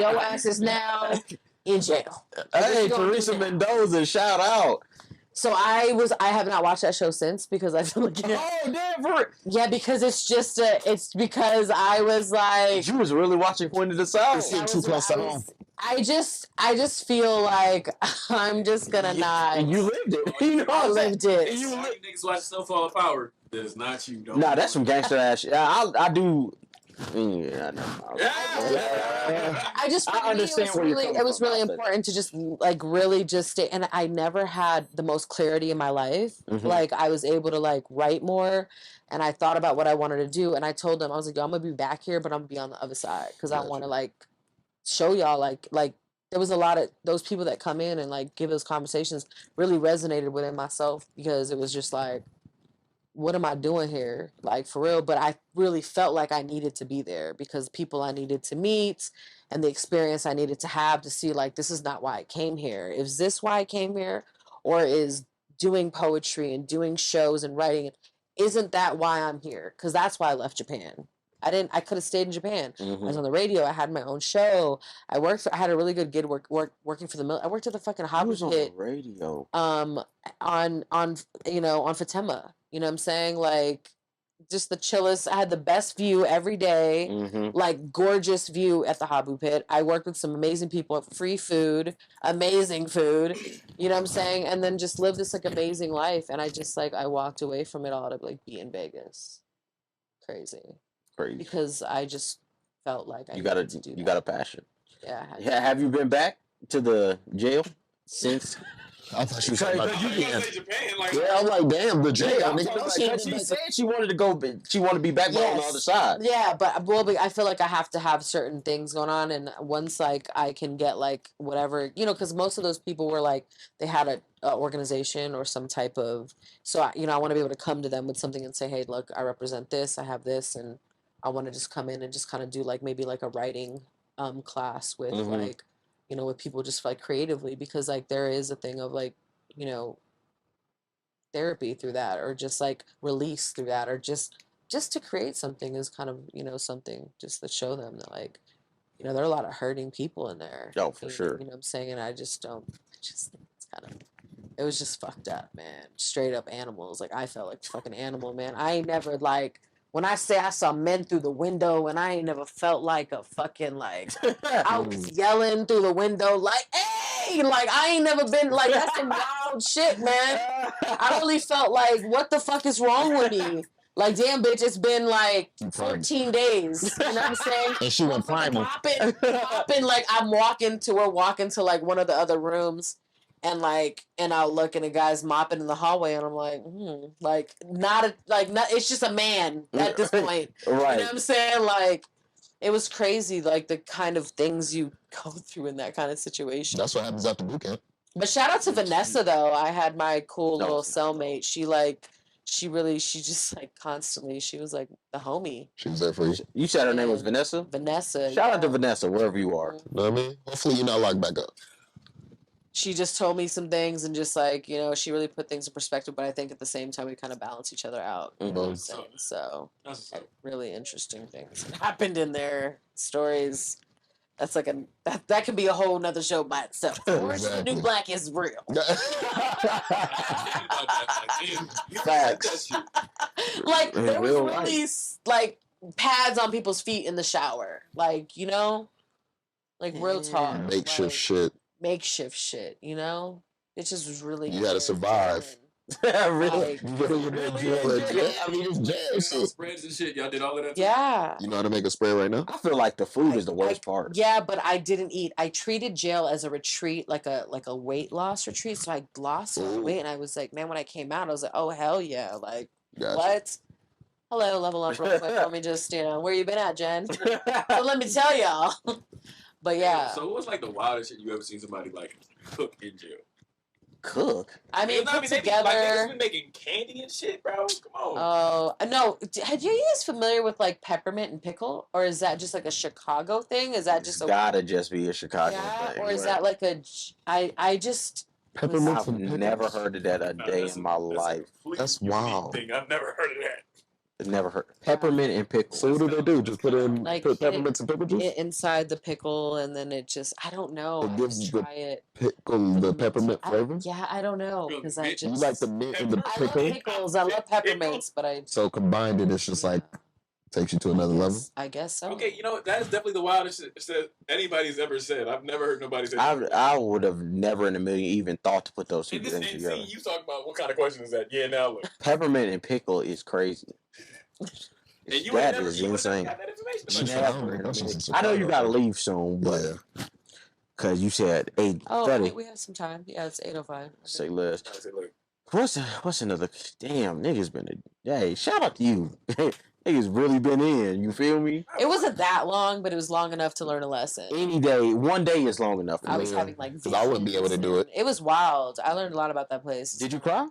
Your ass is now in jail. Hey, Teresa Mendoza, shout out. So I have not watched that show since because I feel like yeah, because it's just it's because I was like You was really watching Queen of the South. I just feel like I'm just gonna not. And you lived it. You know, I lived it. And you niggas watch Snowfall of Power. That's not you. Don't Nah, that's some gangster ass shit. I do. Yeah, I know. I just I understand where you're coming it was from, really I'll say important to just like really just stay, and I never had the most clarity in my life. Mhm. Like I was able to like write more, and I thought about what I wanted to do, and I told them I was like, yo, I'm gonna be back here, but I'm gonna be on the other side because I want to like show y'all like there was a lot of those people that come in and like give those conversations really resonated within myself because it was just like what am I doing here? Like, for real. But I really felt like I needed to be there because people I needed to meet and the experience I needed to have to see, like, this is not why I came here. Is this why I came here? Or is doing poetry and doing shows and writing, isn't that why I'm here? Because that's why I left Japan. I could have stayed in Japan. I was on the radio. I had my own show. I had a really good gig working for the I worked at the fucking I was Hobby on Pit. the radio. On on Fatema. You know what I'm saying? Like, just the chillest. I had the best view every day, like gorgeous view at the Habu Pit. I worked with some amazing people, free food, amazing food. You know what I'm saying? And then just lived this like amazing life. And I just like I walked away from it all to like be in Vegas. Crazy. Because I just felt like I needed to do that. You got a passion. Yeah. Have you been back to the jail since? I thought she was talking about Japan, like, yeah, I'm like, damn, the jail. Yeah, Nigga, she said she wanted to go. She wanted to be back on the other side. Yeah, but I feel like I have to have certain things going on, and once like I can get like whatever, because most of those people were like they had a organization or some type of. So I want to be able to come to them with something and say, hey, look, I represent this, I have this, and I want to just come in and just kind of do like maybe like a writing class with like. With people just like creatively, because like there is a thing of like, therapy through that, or just like release through that, or just to create something is kind of, something just to show them that like, there are a lot of hurting people in there. Oh, for sure. You know what I'm saying? And I just don't, it's kind of, it was just fucked up, man. Straight up animals. Like I felt like a fucking animal, man. I ain't never like, when I say I saw men through the window, and I ain't never felt like a fucking like I was yelling through the window like, hey, like I ain't never been like that's some wild shit, man. I really felt like, what the fuck is wrong with me? Like, damn, bitch, it's been like 14 days. You know what I'm saying? And she went primal. Popping, like we're walking to like one of the other rooms. And I'll look and a guy's mopping in the hallway, and I'm like, not it's just a man at this point. Right. You know what I'm saying? Like, it was crazy, like the kind of things you go through in that kind of situation. That's what happens after boot camp. But shout out to Vanessa though. I had my cool little cellmate. She just like constantly, she was like the homie. She was there for you. You said her name was Vanessa? Vanessa. Shout out to Vanessa, wherever you are. You know what I mean? Hopefully you're not locked back up. She just told me some things and just like, she really put things in perspective, but I think at the same time we kind of balance each other out. You know what I'm saying? So really interesting things happened in their stories. That's like that could be a whole nother show by itself. Orange is the New Black is real. Facts. Like there was really like pads on people's feet in the shower. Like, like real talk. Makeshift shit, It just was really. You gotta survive. Really? Yeah, I mean, it's jail shit. Spreads and shit. Y'all did all of that? Yeah. You know how to make a spray right now? I feel like the food is the worst part. Yeah, but I didn't eat. I treated jail as a retreat, like a weight loss retreat. So I lost my weight, and I was like, man, when I came out, I was like, oh hell yeah, like what? Hello, level up real quick. Let me just, where you been at, Jen? So let me tell y'all. But yeah. So what's like the wildest shit you ever seen somebody like cook in jail? Cook? I mean, put together. Like, niggas been making candy and shit, bro. Come on. Oh no! Are you guys familiar with like peppermint and pickle, or is that just like a Chicago thing? Is that just gotta just be a Chicago thing? Or is that like a? I just. I've never heard of that a day in my life. That's wild. I've never heard of that. Never heard. Peppermint and pickle. So what do? Just put in put peppermints and pickle juice? Inside the pickle, and then it just, I don't know. It gives the peppermint flavor? I don't know. Because I just. You like the mint and the pickle? I love pickles. I love peppermints, but I. So combined it's just like, takes you to another level? I guess so. Okay, that is definitely the wildest shit anybody's ever said. I've never heard nobody say that. I would have never in a million even thought to put those two things together. You talking about what kind of question is that? Yeah, now look. Peppermint and pickle is crazy. And you that never, is you insane. got that information. I know you gotta leave soon, but because you said 8:30. Oh, we have some time. Yeah, it's 8:05. Say less. What's another? Damn, niggas been hey, shout out to you. Niggas really been in. You feel me? It wasn't that long, but it was long enough to learn a lesson. Any day, one day is long enough. I was having like. Because I wouldn't be able to do it. It was wild. I learned a lot about that place. Did you cry?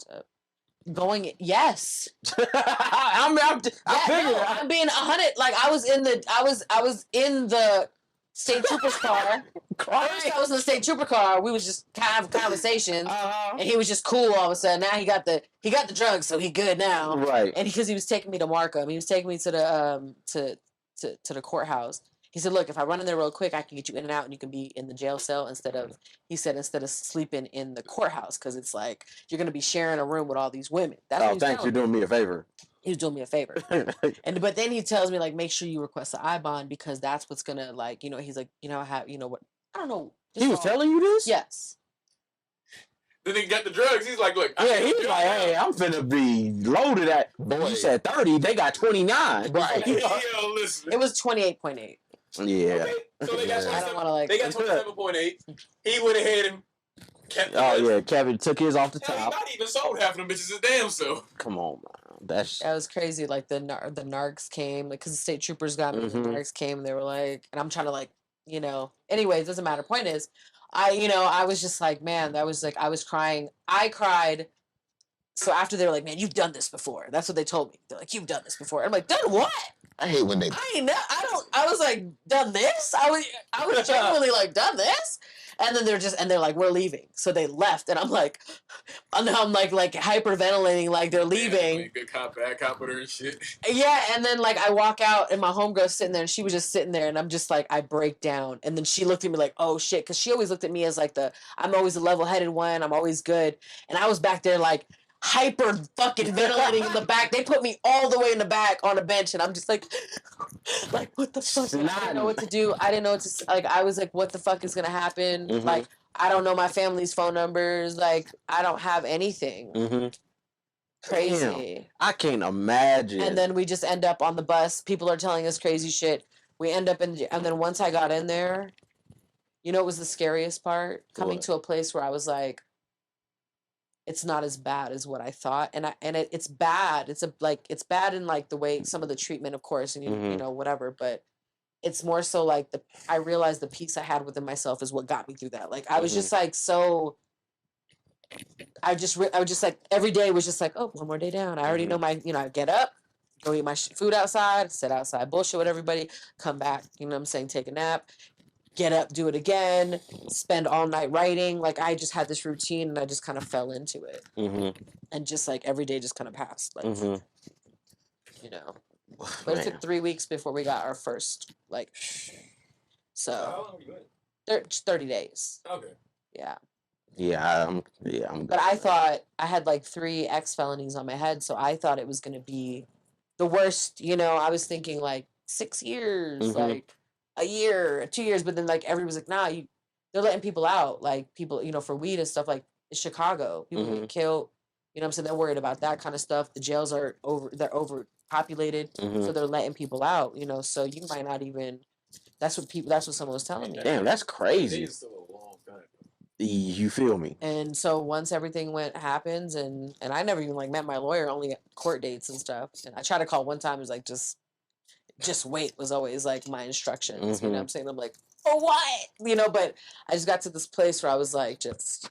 Going, yes. I figured. I'm being 100. Like I was in the state trooper's car. First, I was in the state trooper car. We was just kind of having conversations, and he was just cool all of a sudden. Now he got the drugs, so he good now. Right. And because he was taking me to Markham, he was taking me to the to the courthouse. He said, "Look, if I run in there real quick, I can get you in and out, and you can be in the jail cell instead of sleeping in the courthouse, because it's like you're gonna be sharing a room with all these women." That's what thanks. You're doing me a favor. He was doing me a favor. But then he tells me, like, make sure you request an I-bond, because that's what's gonna, like, he's like, what, I don't know. He was telling you this? Yes. Then he got the drugs. He's like, look. Yeah, he was like, hey, I'm finna be loaded at. Boy, you said 30, they got 29. Right. Yo, listen. It was 28.8. Yeah. Okay. So they got 27, I don't want to, like. They got 27.8. He went ahead and kept. Kevin took his off the top. He not even sold half of them bitches his damn self. Come on, man. That was crazy. Like the narcs came, like, because the state troopers got me. The narcs came, and they were like, and I'm trying to, like, Anyways, doesn't matter. Point is, I was just like, man, that was like, I was crying. I cried. So after they were like, man, you've done this before. That's what they told me. They're like, you've done this before. I'm like, done what? I hate when they. I was like, done this? I was genuinely like, done this? And then they're like, we're leaving. So they left, and I'm like hyperventilating, like they're leaving. Yeah, good cop, bad cop with her and shit. Yeah, and then like I walk out, and my homegirl's sitting there, and she was just sitting there, and I'm just like, I break down. And then she looked at me like, oh shit, because she always looked at me as like I'm always the level-headed one, I'm always good. And I was back there like hyper fucking ventilating in the back. They put me all the way in the back on a bench, and I'm just like what the fuck? I didn't know what to do. I didn't know what to, like, I was like, what the fuck is gonna happen? Like, I don't know my family's phone numbers. Like, I don't have anything. Crazy. Damn, I can't imagine. And then we just end up on the bus. People are telling us crazy shit. We end up and then once I got in there, it was the scariest part, coming to a place where I was like, it's not as bad as what I thought, and it's bad. It's bad in like the way some of the treatment, of course, and whatever. But it's more so like I realized the peace I had within myself is what got me through that. Like I was just like so. I was just like every day was just like, oh, one more day down. I already know my I get up, go eat my food outside, sit outside, bullshit with everybody, come back. You know what I'm saying? Take a nap. Get up, do it again, spend all night writing. Like, I just had this routine, and I just kind of fell into it. And just, like, every day just kind of passed. Like, But it took 3 weeks before we got our first, like, so. How long were you in? 30 days. Okay. Yeah. I'm But I thought I had, like, 3 felonies on my head, so I thought it was going to be the worst. I was thinking, like, 6 years, like, a year, 2 years, but then like everybody's like, nah, they're letting people out, like people, for weed and stuff. Like Chicago, people get killed. I'm saying, they're worried about that kind of stuff. The jails are they're overpopulated, so they're letting people out. So you might not even. That's what someone was telling me. Damn, that's crazy. It's still a long time. You feel me? And so once everything happens, and I never even like met my lawyer, only at court dates and stuff. And I tried to call one time, it was like just wait was always like my instructions. You know what I'm saying? I'm like, for what? But I just got to this place where I was like, just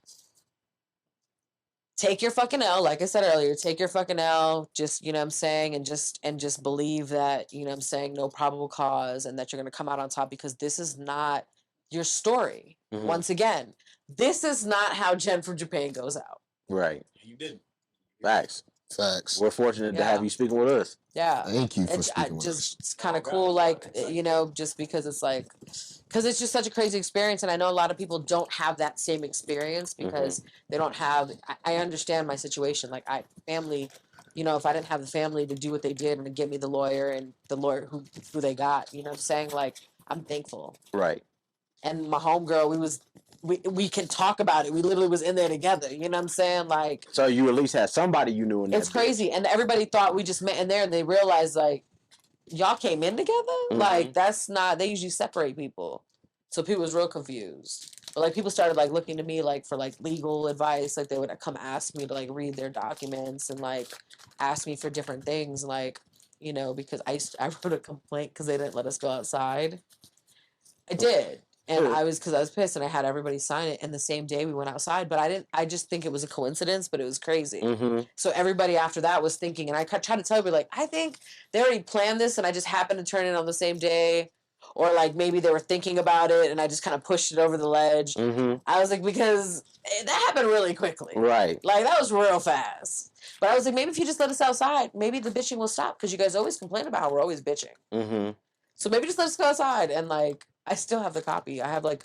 take your fucking L. Like I said earlier, take your fucking L. Just, you know what I'm saying? And just believe that, you know what I'm saying, no probable cause, and that you're going to come out on top, because this is not your story. Once again, this is not how Jenn from Japan goes out. Right. You didn't. Facts. We're fortunate to have you speaking with us. Yeah. Thank you for speaking with us. It's kind of cool, like, just because it's like, because it's just such a crazy experience. And I know a lot of people don't have that same experience because they don't have, I understand my situation. Like, family, if I didn't have the family to do what they did and to get me the lawyer who they got, you know what I'm saying? Like, I'm thankful. Right. And my homegirl, we can talk about it. We literally was in there together. You know what I'm saying? Like, so you at least had somebody you knew in there. It's crazy. And everybody thought we just met in there, and they realized, like, y'all came in together? Like, that's not, they usually separate people. So people was real confused. But, like, people started, like, looking to me, like, for, like, legal advice. Like, they would come ask me to, like, read their documents and, like, ask me for different things. Like, because I wrote a complaint because they didn't let us go outside. I did. And because I was pissed and I had everybody sign it. And the same day we went outside, but I just think it was a coincidence, but it was crazy. So everybody after that was thinking, and I tried to tell everybody, like, I think they already planned this and I just happened to turn it on the same day. Or like maybe they were thinking about it and I just kind of pushed it over the ledge. I was like, because that happened really quickly. Right. Like that was real fast. But I was like, maybe if you just let us outside, maybe the bitching will stop because you guys always complain about how we're always bitching. So maybe just let us go outside. And like, I still have the copy. I have like,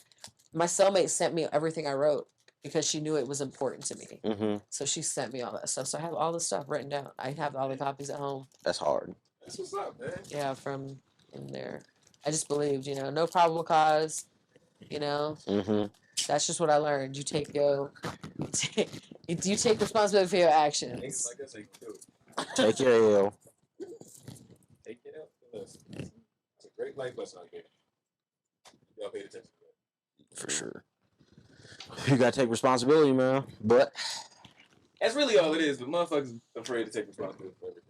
my cellmate sent me everything I wrote because she knew it was important to me. So she sent me all that stuff. So I have all the stuff written down. I have all the copies at home. That's hard. That's what's up, man. Yeah, from in there. I just believed, no probable cause, That's just what I learned. You take you take responsibility for your actions. Like I say, Take your L. take it out. It's a great life lesson out there. Y'all pay attention to that. For sure. You gotta take responsibility, man. But that's really all it is. But motherfuckers afraid to take responsibility for everything.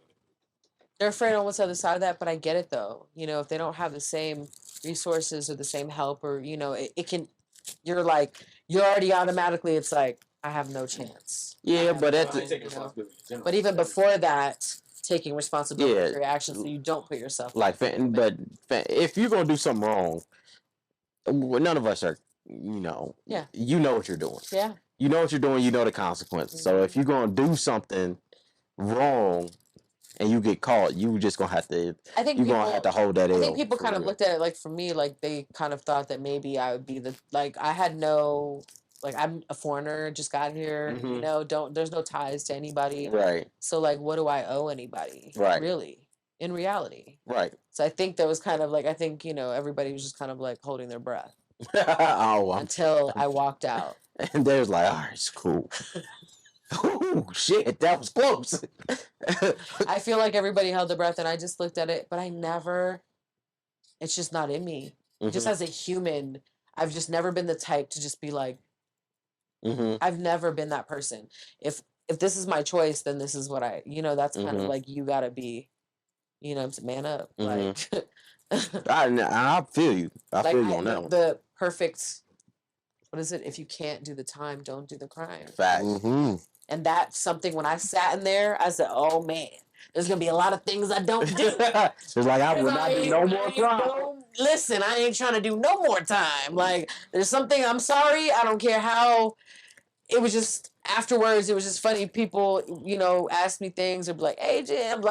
They're afraid on what's the other side of that, but I get it though. If they don't have the same resources or the same help, or it can, you're already automatically. It's like I have no chance. yeah, but but even before that, taking responsibility for your actions, so you don't put yourself if you're gonna do something wrong, none of us are. You know what you're doing. Yeah. You know what you're doing. You know the consequences. So if you're gonna do something wrong and you get caught, you just gonna have to. Gonna have to hold that. I think people kind of looked at it like, for me, like they kind of thought that maybe I would be I had no, I'm a foreigner, just got here. There's no ties to anybody. Right. So what do I owe anybody? Right. Really, in reality. Right. So I think there was kind of everybody was just kind of holding their breath. Until I walked out. And they was like, all right, it's cool. Oh, shit, that was close. I feel like everybody held their breath and I just looked at it, but it's just not in me. Just as a human, I've just never been the type to just be like, I've never been that person. If this is my choice, then this is what that's kind of you gotta be, man up. I feel you. I feel you on that one. The perfect, what is it? If you can't do the time, don't do the crime. Fact. And that's something when I sat in there, I said, oh man, there's going to be a lot of things I don't do. It's like, I will not do no more time. Listen, I ain't trying to do no more time. There's something, I'm sorry, I don't care how. It was just, afterwards, it was just funny. People, ask me things or be like, hey, Jim,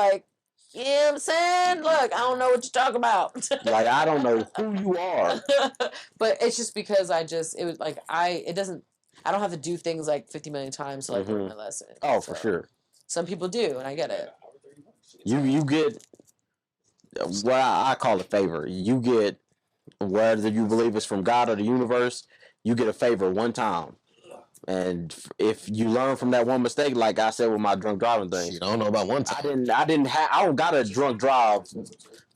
you know what I'm saying? Look, I don't know what you're talking about. I don't know who you are. But it's just because I don't have to do things 50 million times to learn my lesson. Oh, for sure. Some people do, and I get it. You get what I call a favor. You get, whether you believe it's from God or the universe, you get a favor one time. And if you learn from that one mistake, like I said with my drunk driving thing, I don't know about one time. I don't got to drunk drive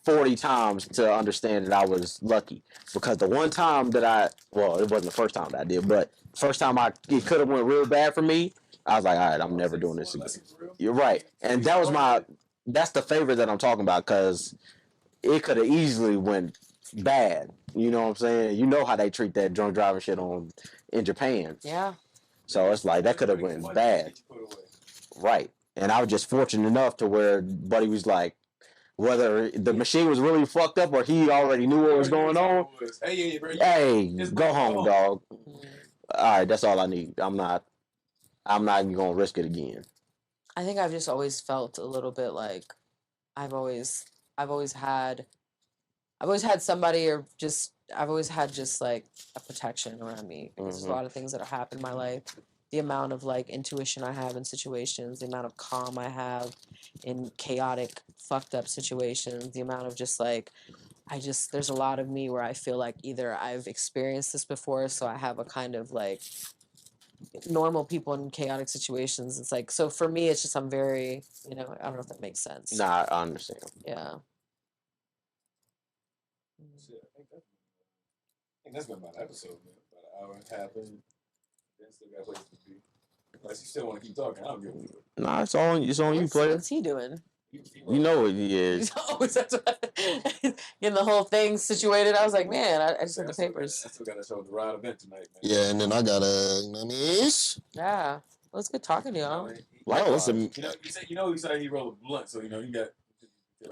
40 times to understand that I was lucky. Because the one time that it wasn't the first time that I did, but first time it could have went real bad for me, I was like, all right, I'm never doing this again. You're right. And that's the favor that I'm talking about, because it could have easily went bad. You know what I'm saying? You know how they treat that drunk driving shit in Japan. Yeah. So it's like, that could have went bad. Right. And I was just fortunate enough to where Buddy was like, whether the machine was really fucked up or he already knew what was going on. Hey, go home, dog. All right, that's all I need. I'm not even gonna risk it again. I think I've just always felt a little bit like I've always had somebody, or just I've always had just a protection around me, because there's a lot of things that have happened in my life. The amount of intuition I have in situations, the amount of calm I have in chaotic, fucked up situations, the amount of just there's a lot of me where I feel like either I've experienced this before, so I have a kind of normal people in chaotic situations. It's so for me, it's just I'm very, I don't know if that makes sense. Nah, I understand. Yeah. I think that's been about an episode, man. About an hour and a half in. Then still got places to be. Unless you still want to keep talking, I don't give a fuck. Nah, it's on you, player. What's he doing? You know what he is. Getting the whole thing situated. I was like, man, I just had the papers. I still got to show the ride event tonight, man. Yeah, and then I gotta, you know what I mean? Yeah. Well, it's good talking to y'all. Likewise. You know, he said he rolled a blunt, so you know he got.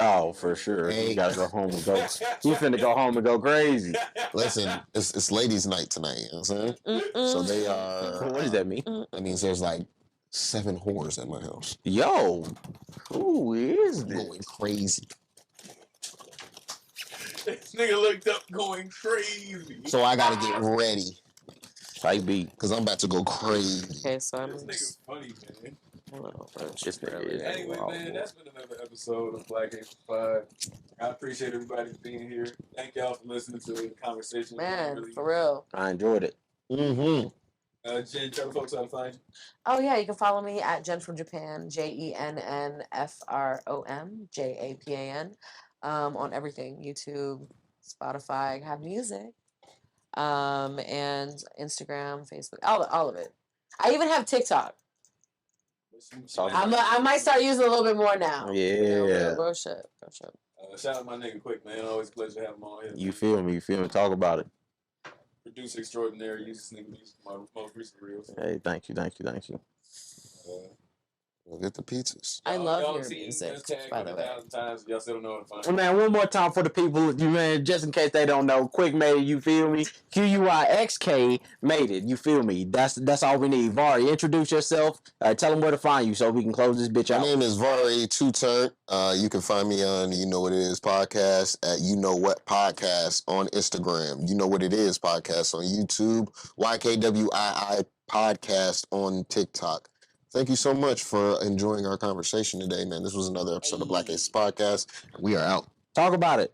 Oh, for sure. Hey. You gotta go home and go. You finna go home and go crazy. Listen, it's ladies' night tonight, you know what I'm saying? So they are. What does that mean? That means there's like 7 whores at my house. Yo, who is I'm this? going crazy. This nigga looked up going crazy. So I gotta get ready. Type beat. Because I'm about to go crazy. Okay, so I'm This nigga's funny, man. a little This nigga is Anyway, wild. man, that's been another episode of Black Age 5. I appreciate everybody being here. Thank y'all for listening to the conversation. man, Really, for real. I enjoyed it. Mm-hmm. Jen, tell the folks how to find you. Oh yeah, you can follow me at Jenn from Japan, JENNFROM, JAPAN, on everything, YouTube, Spotify, I have music, and Instagram, Facebook, all of it. I even have TikTok. I might start using a little bit more now. Yeah. Real shit. Shout out my nigga Quick, man. Always a pleasure to have him on here. You feel me? Talk about it. Producer extraordinary. Uses nigga music for my most recent reels. Hey, thank you. We'll get the pizzas. I love y'all your seen music, this tag by the way. 1,000 times. Y'all still don't know how to find Well, it. man, one more time for the people, you man, just in case they don't know, QuixkMadeIt, you feel me? QuixkMadeIt, made it, you feel me? That's all we need. Vari, introduce yourself. Tell them where to find you so we can close this bitch My out. name is VariTooTurnt. You can find me on You Know What It Is podcast at You Know What Podcast on Instagram. You Know What It Is podcast on YouTube. YKWII podcast on TikTok. Thank you so much for enjoying our conversation today, man. This was another episode of Black Ace Podcast. We are out. Talk about it.